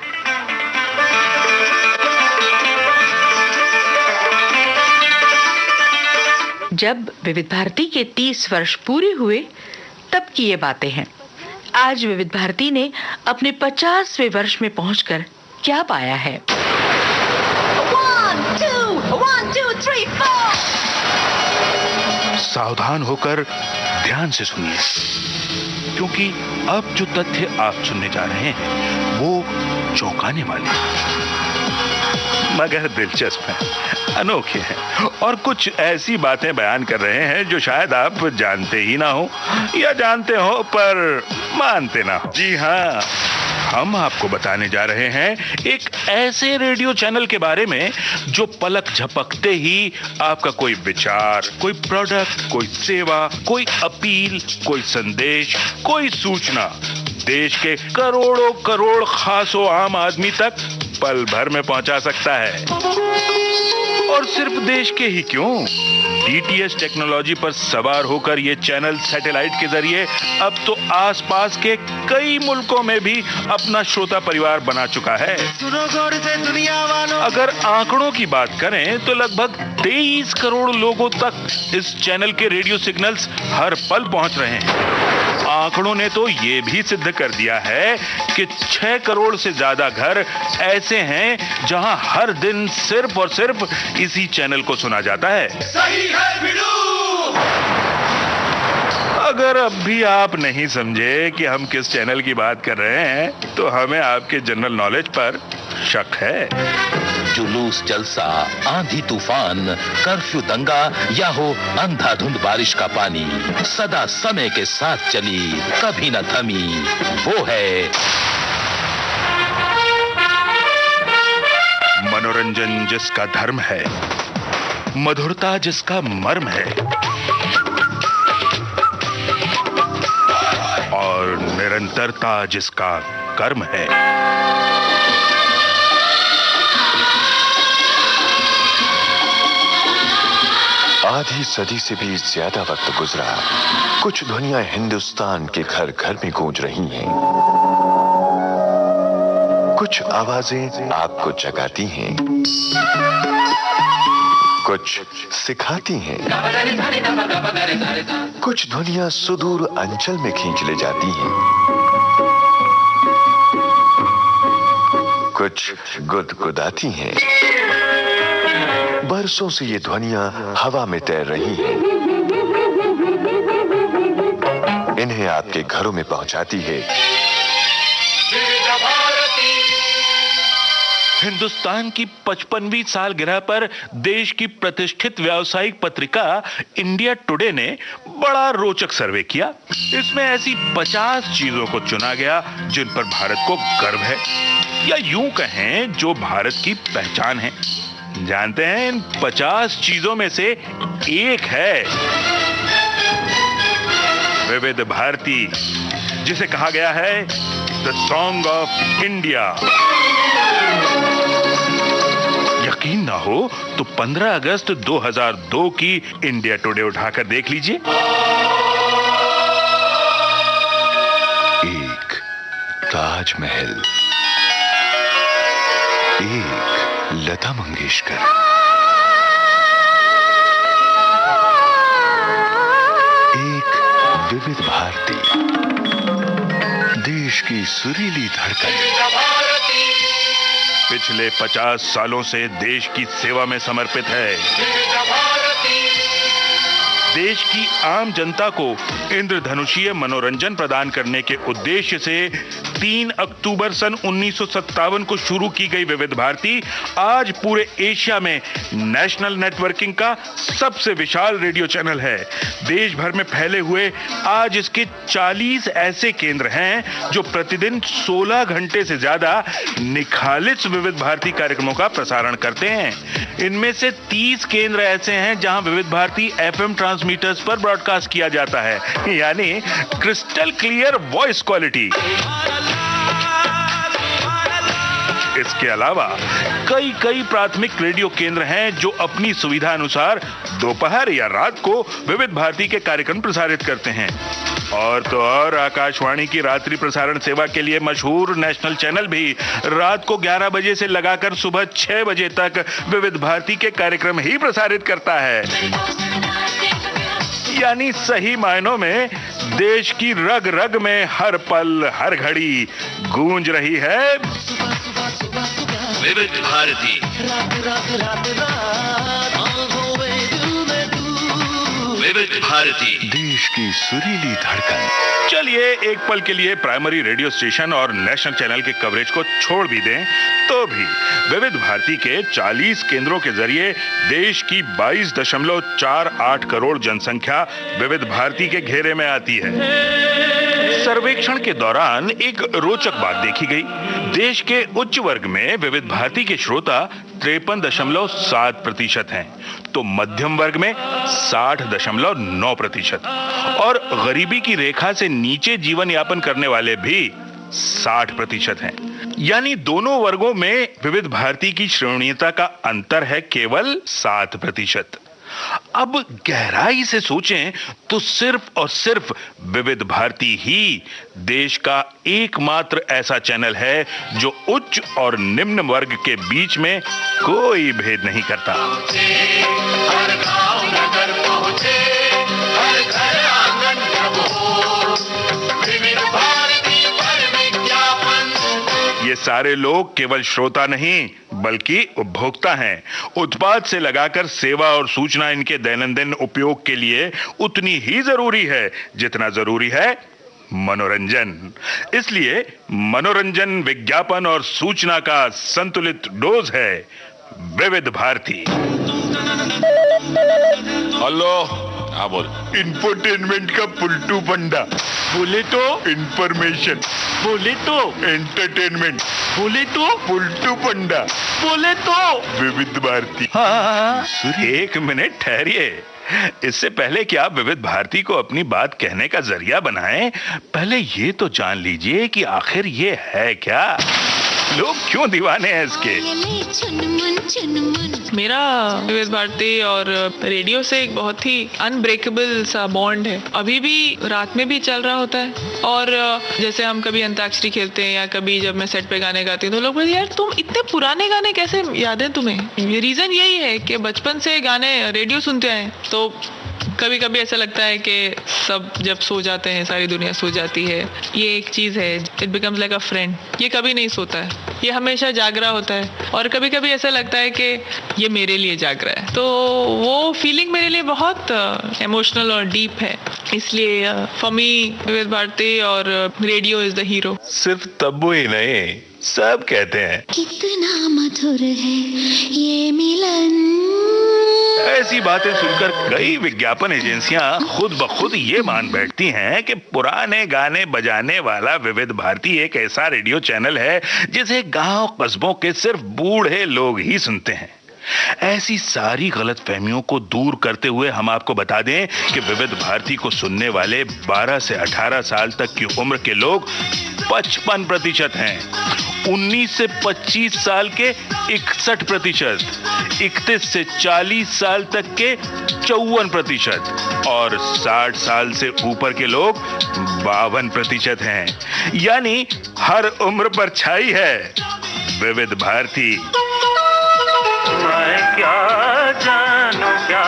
जब विविध भारती के 30 वर्ष पूरे हुए तब की ये बातें हैं। आज विविध भारती ने अपने 50वें वर्ष में पहुंचकर क्या पाया है। 1 2 3 4 सावधान होकर ध्यान से सुनिए, क्योंकि अब जो तथ्य आप सुनने जा रहे हैं वो चौंकाने वाले मगर दिलचस्प हैं, अनोखे हैं और कुछ ऐसी बातें बयान कर रहे हैं जो शायद आप जानते ही ना हो या जानते हो पर मानते ना हो। जी हाँ, हम आपको बताने जा रहे हैं एक ऐसे रेडियो चैनल के बारे में जो पलक झपकते ही आपका कोई विचार, कोई प्रोडक्ट, कोई सेवा, कोई अपील, कोई संदेश, कोई सूचना देश के करोड़ों करोड़ खासो आम आदमी तक पल भर में पहुंचा सकता है। और सिर्फ देश के ही क्यों, DTH टेक्नोलॉजी पर सवार होकर ये चैनल सैटेलाइट के जरिए अब तो आसपास के कई मुल्कों में भी अपना श्रोता परिवार बना चुका है। अगर आंकड़ों की बात करें तो लगभग 23 करोड़ लोगों तक इस चैनल के रेडियो सिग्नल्स हर पल पहुंच रहे हैं। आंकड़ों ने तो ये भी सिद्ध कर दिया है कि 6 करोड़ से ज्यादा घर ऐसे हैं जहां हर दिन सिर्फ और सिर्फ इसी चैनल को सुना जाता है। सही है बिडू। अगर अब भी आप नहीं समझे कि हम किस चैनल की बात कर रहे हैं तो हमें आपके जनरल नॉलेज पर शक है। जुलूस जलसा, आंधी तूफान, कर्फ्यू दंगा या हो अंधाधुंध बारिश का पानी, सदा समय के साथ चली, कभी न थमी, वो है मनोरंजन जिसका धर्म है, मधुरता जिसका मर्म है और निरंतरता जिसका कर्म है। आधी सदी से भी ज्यादा वक्त गुजरा, कुछ ध्वनियां हिंदुस्तान के घर घर में गूंज रही हैं। कुछ आवाजें आपको जगाती हैं, कुछ सिखाती हैं, कुछ ध्वनियां सुदूर अंचल में खींच ले जाती हैं, कुछ गुदगुदाती हैं। बरसों से ये ध्वनियां हवा में तैर रही हैं। इन्हें आपके घरों में पहुंचाती है हिंदुस्तान की 55वीं सालगिरह पर देश की प्रतिष्ठित व्यावसायिक पत्रिका इंडिया टुडे ने बड़ा रोचक सर्वे किया। इसमें ऐसी 50 चीजों को चुना गया जिन पर भारत को गर्व है, या यूं कहें जो भारत की पहचान है। जानते हैं इन 50 चीजों में से एक है विविध भारती, जिसे कहा गया है द सॉन्ग ऑफ इंडिया। यकीन ना हो तो 15 अगस्त 2002 की इंडिया टुडे उठाकर देख लीजिए। एक ताजमहल, एक लता मंगेशकर, एक विविध भारती, देश की सुरीली धड़कन। पिछले 50 सालों से देश की सेवा में समर्पित है। देश की आम जनता को इंद्रधनुषीय मनोरंजन प्रदान करने के उद्देश्य से 3 अक्टूबर सन 1957 को शुरू की गई विविध भारती आज पूरे एशिया में नेशनल नेटवर्किंग का सबसे विशाल रेडियो चैनल है। देश भर में फैले हुए आज इसके 40 ऐसे केंद्र हैं जो प्रतिदिन 16 घंटे से ज्यादा निखालिस विविध भारती कार्यक्रमों का प्रसारण करते हैं। इनमें से 30 केंद्र ऐसे हैं जहां विविध भारती FM ट्रांसमीटर्स पर ब्रॉडकास्ट किया जाता है, यानी क्रिस्टल क्लियर वॉइस क्वालिटी। इसके अलावा कई प्राथमिक रेडियो केंद्र हैं जो अपनी सुविधा अनुसार दोपहर या रात को विविध भारती के कार्यक्रम प्रसारित करते हैं। और तो और आकाशवाणी की रात्रि प्रसारण सेवा के लिए मशहूर नेशनल चैनल भी रात को 11 बजे से लगाकर सुबह 6 बजे तक विविध भारती के कार्यक्रम ही प्रसारित करता है। यानी सही मायनों में देश की रग रग में हर पल हर घड़ी गूंज रही है विविध भारती। विविध भारती, देश की सुरीली धड़कन। चलिए एक पल के लिए प्राइमरी रेडियो स्टेशन और नेशनल चैनल के कवरेज को छोड़ भी दें तो भी विविध भारती के 40 केंद्रों के जरिए देश की 22.48 करोड़ जनसंख्या विविध भारती के घेरे में आती है। सर्वेक्षण के दौरान एक रोचक बात देखी गई। देश के उच्च वर्ग में विविध भारती के श्रोता 53.7% हैं, तो मध्यम वर्ग में 60.9% और गरीबी की रेखा से नीचे जीवन यापन करने वाले भी 60% है। यानी दोनों वर्गों में विविध भारती की श्रेणीयता का अंतर है केवल 7%। अब गहराई से सोचें तो सिर्फ और सिर्फ विविध भारती ही देश का एकमात्र ऐसा चैनल है जो उच्च और निम्न वर्ग के बीच में कोई भेद नहीं करता। हर गांव नगर पहुंचे, हर घर आंगन जब हो, विविध भारती पर विज्ञापन। ये सारे लोग केवल श्रोता नहीं बल्कि उपभोक्ता हैं। उत्पाद से लगाकर सेवा और सूचना इनके दैनंदिन उपयोग के लिए उतनी ही जरूरी है जितना जरूरी है मनोरंजन। इसलिए मनोरंजन, विज्ञापन और सूचना का संतुलित डोज है विविध भारती। हेलो, हाँ बोल। इंफोटेनमेंट का पुलटू पंडा बोले तो इंफॉर्मेशन, बोले तो एंटरटेनमेंट, बोले तो पुलटू पंडा, बोले तो विविध भारती। हाँ, एक मिनट ठहरिए। इससे पहले कि आप विविध भारती को अपनी बात कहने का जरिया बनाएं, पहले ये तो जान लीजिए कि आखिर ये है क्या, लोग क्यों दीवाने हैं इसके। मेरा विविध भारती और रेडियो से एक बहुत ही अनब्रेकेबल सा बॉन्ड है। अभी भी रात में भी चल रहा होता है। और जैसे हम कभी अंताक्षरी खेलते हैं या कभी जब मैं सेट पे गाने गाती हूँ तो लोग बोलते हैं यार तुम इतने पुराने गाने कैसे याद है तुम्हें। रीजन यही है कि बचपन से गाने रेडियो सुनते हैं, तो कभी कभी ऐसा लगता है कि सब जब सो जाते हैं, सारी दुनिया सो जाती है। ये एक चीज है, it becomes like a friend. ये कभी नहीं सोता है, ये हमेशा जाग रहा होता है। और कभी कभी ऐसा लगता है कि ये मेरे लिए जाग रहा है, तो वो फीलिंग मेरे लिए बहुत इमोशनल और डीप है। इसलिए फॉर मी विविध भारती और रेडियो इज द हीरो। सिर्फ तब्बू ही नहीं, सब कहते हैं कितना मधुर है ये मिलन। ऐसी बातें सुनकर कई विज्ञापन एजेंसियां खुद ब खुद ये मान बैठती हैं कि पुराने गाने बजाने वाला विविध भारती एक ऐसा रेडियो चैनल है जिसे गांव कस्बों के सिर्फ बूढ़े लोग ही सुनते हैं। ऐसी सारी गलतफहमियों को दूर करते हुए हम आपको बता दें कि विविध भारती को सुनने वाले 12 से 18 साल तक की उम्र के लोग 55% हैं, 19 से 25 साल के 61%, 31 से 40 साल तक के 54% और 60 साल से ऊपर के लोग 52% हैं। यानी हर उम्र पर छाई है विविध भारती। मैं क्या जानू क्या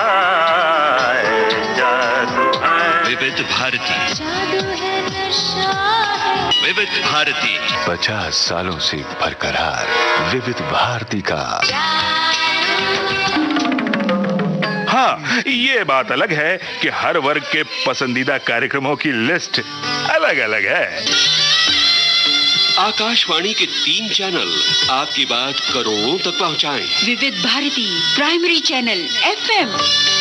जादू है विविध भारती। जादू है, नशा है विविध भारती। 50 सालों से बरकरार विविध भारती का। हाँ, ये बात अलग है कि हर वर्ग के पसंदीदा कार्यक्रमों की लिस्ट अलग अलग है। आकाशवाणी के 3 चैनल आपकी बात करोड़ों तक पहुंचाएं। विविध भारती प्राइमरी चैनल FM।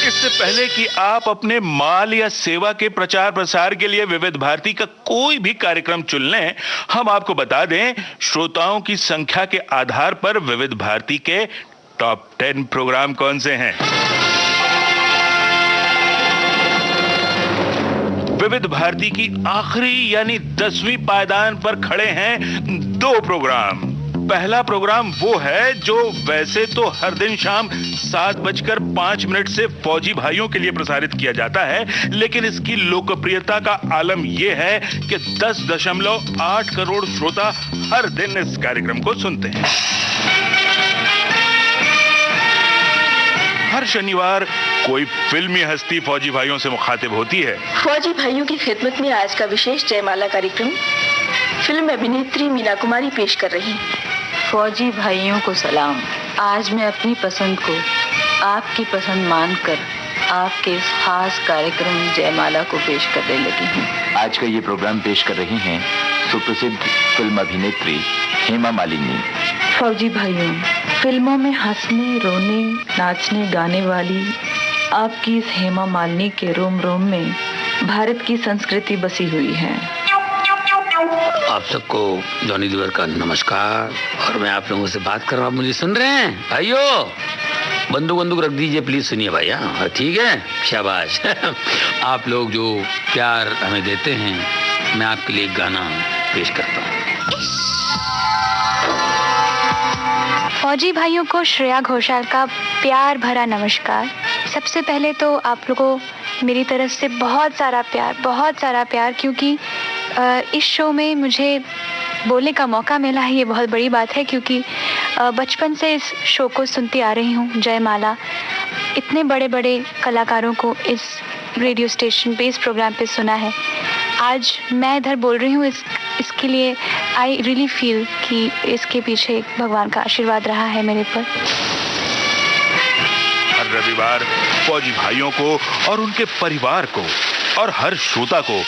इससे पहले कि आप अपने माल या सेवा के प्रचार प्रसार के लिए विविध भारती का कोई भी कार्यक्रम चुन लें, हम आपको बता दें श्रोताओं की संख्या के आधार पर विविध भारती के टॉप 10 प्रोग्राम कौन से हैं। विविध भारती की आखिरी यानी 10वीं पायदान पर खड़े हैं 2 प्रोग्राम। पहला प्रोग्राम वो है जो वैसे तो हर दिन शाम 7:05 से फौजी भाइयों के लिए प्रसारित किया जाता है, लेकिन इसकी लोकप्रियता का आलम यह है कि 10.8 करोड़ श्रोता हर दिन इस कार्यक्रम को सुनते हैं। हर शनिवार कोई फिल्मी हस्ती फौजी भाइयों से मुखातिब होती है। फौजी भाइयों की खिदमत में आज का विशेष जयमाला कार्यक्रम फिल्म अभिनेत्री मीना कुमारी पेश कर रही हैं। फौजी भाइयों को सलाम। आज मैं अपनी पसंद को आपकी पसंद मानकर आपके इस खास कार्यक्रम जयमाला को पेश करने लगी हूँ। आज का ये प्रोग्राम पेश कर रही हैं सुप्रसिद्ध फिल्म अभिनेत्री हेमा मालिनी। फौजी भाइयों, फिल्मों में हंसने, रोने, नाचने, गाने वाली आपकी इस हेमा मालिनी के रोम रोम में भारत की संस्कृति बसी हुई है। आप सबको जॉनी लीवर का नमस्कार। और मैं आप लोगों से बात कर रहा हूँ, मुझे सुन रहे हैं भाइयों? बंदूक रख दीजिए प्लीज, सुनिए भाई। हाँ ठीक है, शाबाश। आप लोग जो प्यार हमें देते हैं, मैं आपके लिए एक गाना पेश करता हूँ। फौजी भाइयों को श्रेया घोषाल का प्यार भरा नमस्कार। सबसे पहले तो आप लोगों को मेरी तरफ से बहुत सारा प्यार, क्योंकि इस शो में मुझे बोलने का मौका मिला है, ये बहुत बड़ी बात है, क्योंकि बचपन से इस शो को सुनती आ रही हूँ, जयमाला। इतने बड़े बड़े कलाकारों को इस रेडियो स्टेशन पे, इस प्रोग्राम पे सुना है। आज मैं इधर बोल रही हूँ, इसके लिए आई रियली फील कि इसके पीछे भगवान का आशीर्वाद रहा है मेरे पर। हर रविवार फौजी भाइयों को और उनके परिवार को और हर श्रोता को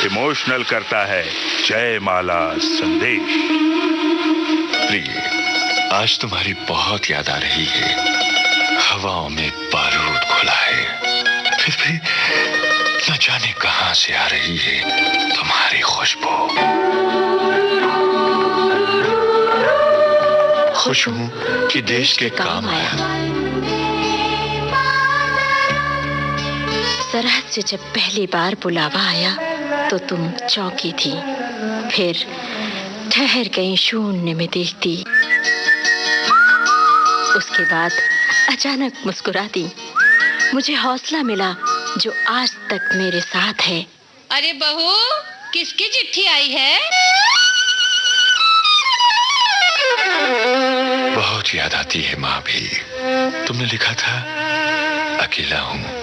इमोशनल करता है जयमाला संदेश। प्रिय, आज तुम्हारी बहुत याद आ रही है। हवाओं में बारूद खुला है, फिर भी न जाने कहां से आ रही है तुम्हारी खुशबू। खुश हूं कि देश के काम आया। सरहद से जब पहली बार बुलावा आया तो तुम चौंकी थी, फिर ठहर गई शून्य में देखती, उसके बाद अचानक मुस्कुराती। मुझे हौसला मिला जो आज तक मेरे साथ है। अरे बहू, किसकी चिट्ठी आई है? बहुत याद आती है माँ भी। तुमने लिखा था अकेला हूँ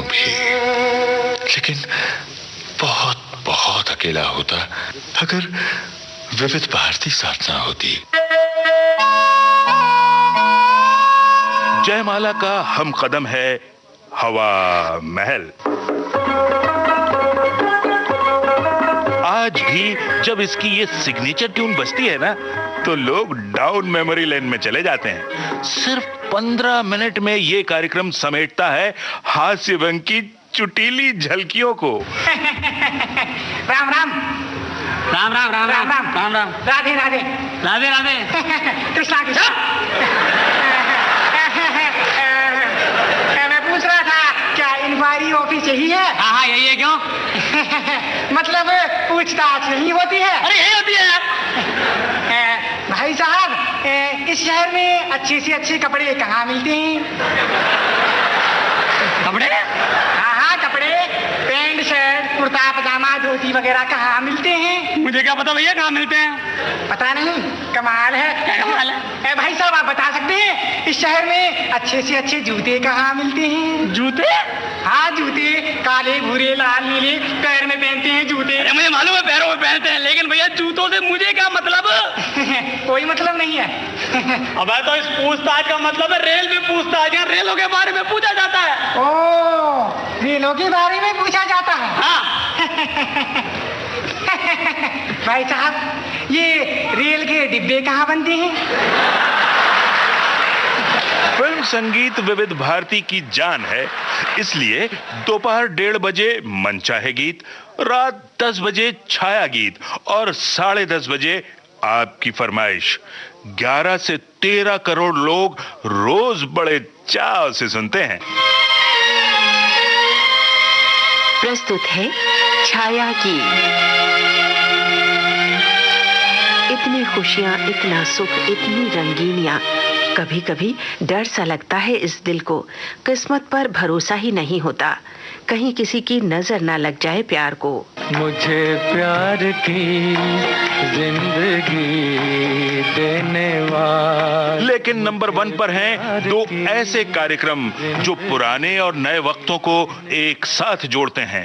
भी, लेकिन बहुत बहुत अकेला होता अगर विविध भारती साथ ना होती। जयमाला का हम कदम है हवा महल। आज भी जब इसकी ये सिग्नेचर ट्यून बजती है ना, तो लोग डाउन मेमोरी लेन में चले जाते हैं। सिर्फ 15 मिनट में ये कार्यक्रम समेटता है हास्य व्यंग की चुटीली झलकियों को। राम राम राम राम राम राम राम राम राम, राधे राधे राधे राधे, कृष्णा कृष्णा। मैं पूछ रहा था क्या इंक्वायरी ऑफिस यही है? हाँ हाँ यही है। क्यों? मतलब पूछताछ नहीं होती है? अरे यही होती है। भाई साहब, इस शहर में अच्छे से अच्छे कपड़े कहाँ मिलते हैं? कपड़े? हाँ हाँ कपड़े, पैंट शर्ट कुर्ता पजामा धोती वगैरह कहाँ मिलते हैं? मुझे क्या पता भैया कहाँ मिलते हैं। पता नहीं? कमाल है। क्या कमाल है? भाई साहब आप बता सकते हैं इस शहर में अच्छे से अच्छे जूते कहाँ मिलते हैं? जूते? हाँ जूते, काले भूरे लाल नीले, पैर में पहनते हैं जूते। अरे मुझे मालूम है पैरों में पहनते हैं, लेकिन भैया जूतों से मुझे क्या मतलब? कोई मतलब नहीं है। अब तो इस पूछताछ का मतलब है रेल में पूछताछ है, रेलों के बारे में पूछा जाता है। ओ, रेलों के बारे में पूछा जाता है? हाँ। भाई साहब ये रेल के डिब्बे कहाँ बनते हैं? फिल्म संगीत विविध भारती की जान है, इसलिए दोपहर 1:30 बजे मनचाहे गीत, रात 10 बजे छाया गीत और 10:30 बजे आपकी फरमाइश 11 से 13 करोड़ लोग रोज बड़े चाव से सुनते हैं। प्रस्तुत है छाया गीत। इतनी खुशियां, इतना सुख, इतनी रंगीनियां, कभी कभी डर सा लगता है इस दिल को। किस्मत पर भरोसा ही नहीं होता, कहीं किसी की नजर ना लग जाए प्यार को। मुझे प्यार की जिंदगी देने वाले। लेकिन नंबर 1 पर हैं 2 ऐसे कार्यक्रम जो पुराने और नए वक्तों को एक साथ जोड़ते हैं।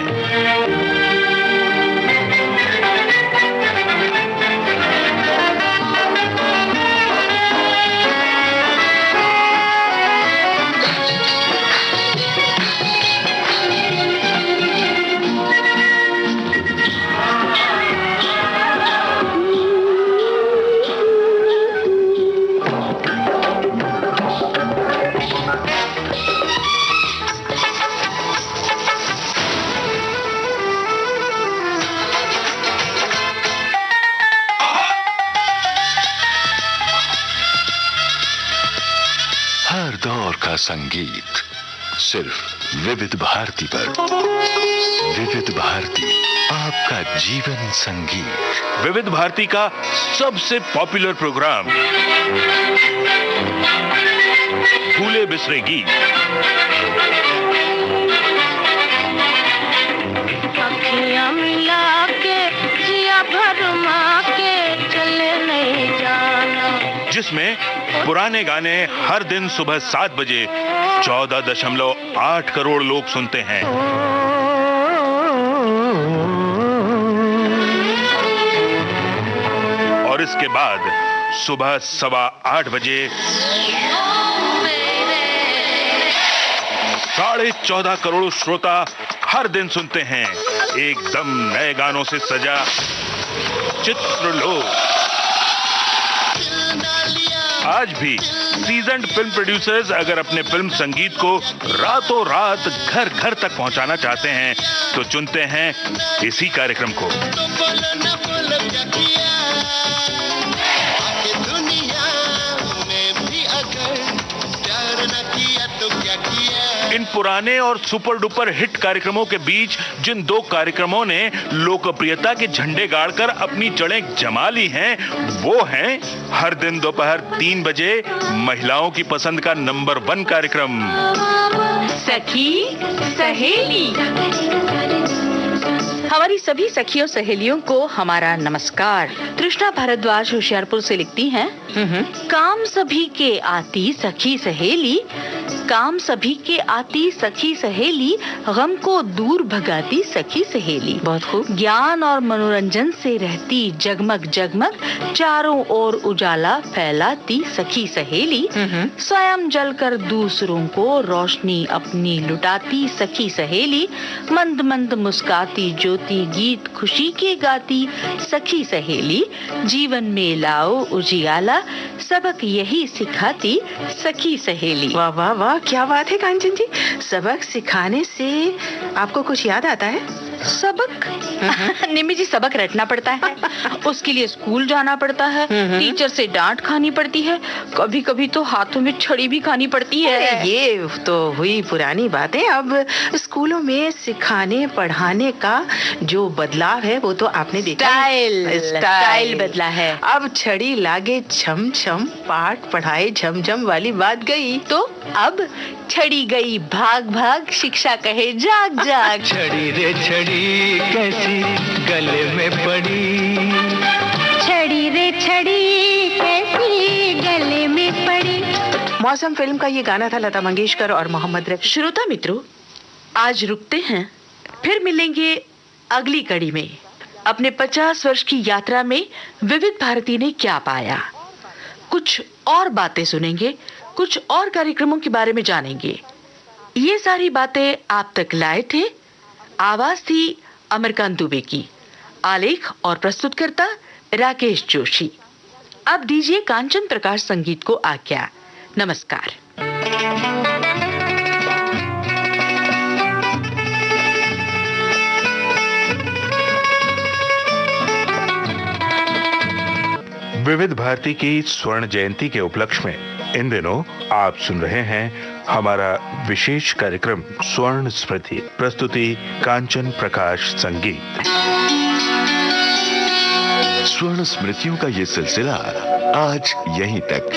हर दौर का संगीत, सिर्फ विविध भारती पर। विविध भारती, आपका जीवन संगीत। विविध भारती का सबसे पॉपुलर प्रोग्राम भूले बिसरे गीत। अखियां मिला के जिया भरमा के चले नहीं जाना, जिसमें पुराने गाने हर दिन सुबह 7 बजे 14.8 करोड़ लोग सुनते हैं। और इसके बाद सुबह 8:15 बजे 14.5 करोड़ श्रोता हर दिन सुनते हैं एकदम नए गानों से सजा चित्रलोक। आज भी सीजन्ड फिल्म प्रोड्यूसर्स अगर अपने फिल्म संगीत को रातों रात घर घर तक पहुंचाना चाहते हैं तो चुनते हैं इसी कार्यक्रम को। इन पुराने और सुपर डुपर हिट कार्यक्रमों के बीच जिन 2 कार्यक्रमों ने लोकप्रियता के झंडे गाड़कर अपनी जड़ें जमा ली हैं, वो हैं हर दिन दोपहर 3 बजे महिलाओं की पसंद का नंबर 1 कार्यक्रम सखी सहेली। हमारी सभी सखियों सहेलियों को हमारा नमस्कार। तृष्णा भारद्वाज होशियारपुर से लिखती हैं, काम सभी के आती सखी सहेली, काम सभी के आती सखी सहेली, गम को दूर भगाती सखी सहेली। बहुत खूब। ज्ञान और मनोरंजन से रहती जगमग जगमग, चारों ओर उजाला फैलाती सखी सहेली, स्वयं जलकर दूसरों को रोशनी अपनी लुटाती सखी सहेली, मंद मंद मुस्काती ज्योति गीत खुशी के गाती सखी सहेली, जीवन में लाओ उजियाला सबक यही सिखाती सखी सहेली। वाह वाह वाह, क्या बात है कांचन जी। सबक सिखाने से आपको कुछ याद आता है? सबक? निम्मी जी, सबक रटना पड़ता है, उसके लिए स्कूल जाना पड़ता है, टीचर से डांट खानी पड़ती है, कभी कभी तो हाथों में छड़ी भी खानी पड़ती है। ये तो हुई पुरानी बातें। अब स्कूलों में सिखाने पढ़ाने का जो बदलाव है वो तो आपने देखा। स्टाइल बदला है। अब छड़ी लागे छम छम, पाठ पढ़ाए झमझम वाली बात गई। तो अब छड़ी गई भाग भाग, शिक्षा कहे जाग जाग। छड़ी रे छड़ी कैसी गले में पड़ी, छड़ी रे छड़ी कैसी गले में पड़ी। मौसम फिल्म का ये गाना था लता मंगेशकर और मोहम्मद रफी। श्रोता मित्रों, आज रुकते हैं, फिर मिलेंगे अगली कड़ी में। अपने 50 वर्ष की यात्रा में विविध भारती ने क्या पाया, कुछ और बातें सुनेंगे, कुछ और कार्यक्रमों के बारे में जानेंगे। ये सारी बातें आप तक लाए थे, आवाज थी अमरकांत दुबे की, आलेख और प्रस्तुतकर्ता राकेश जोशी। अब दीजिए कांचन प्रकाश संगीत को आज्ञा। नमस्कार। विविध भारती की स्वर्ण जयंती के उपलक्ष्य में इन दिनों आप सुन रहे हैं हमारा विशेष कार्यक्रम स्वर्ण स्मृति। प्रस्तुति कांचन प्रकाश संगीत। स्वर्ण स्मृतियों का ये सिलसिला आज यहीं तक।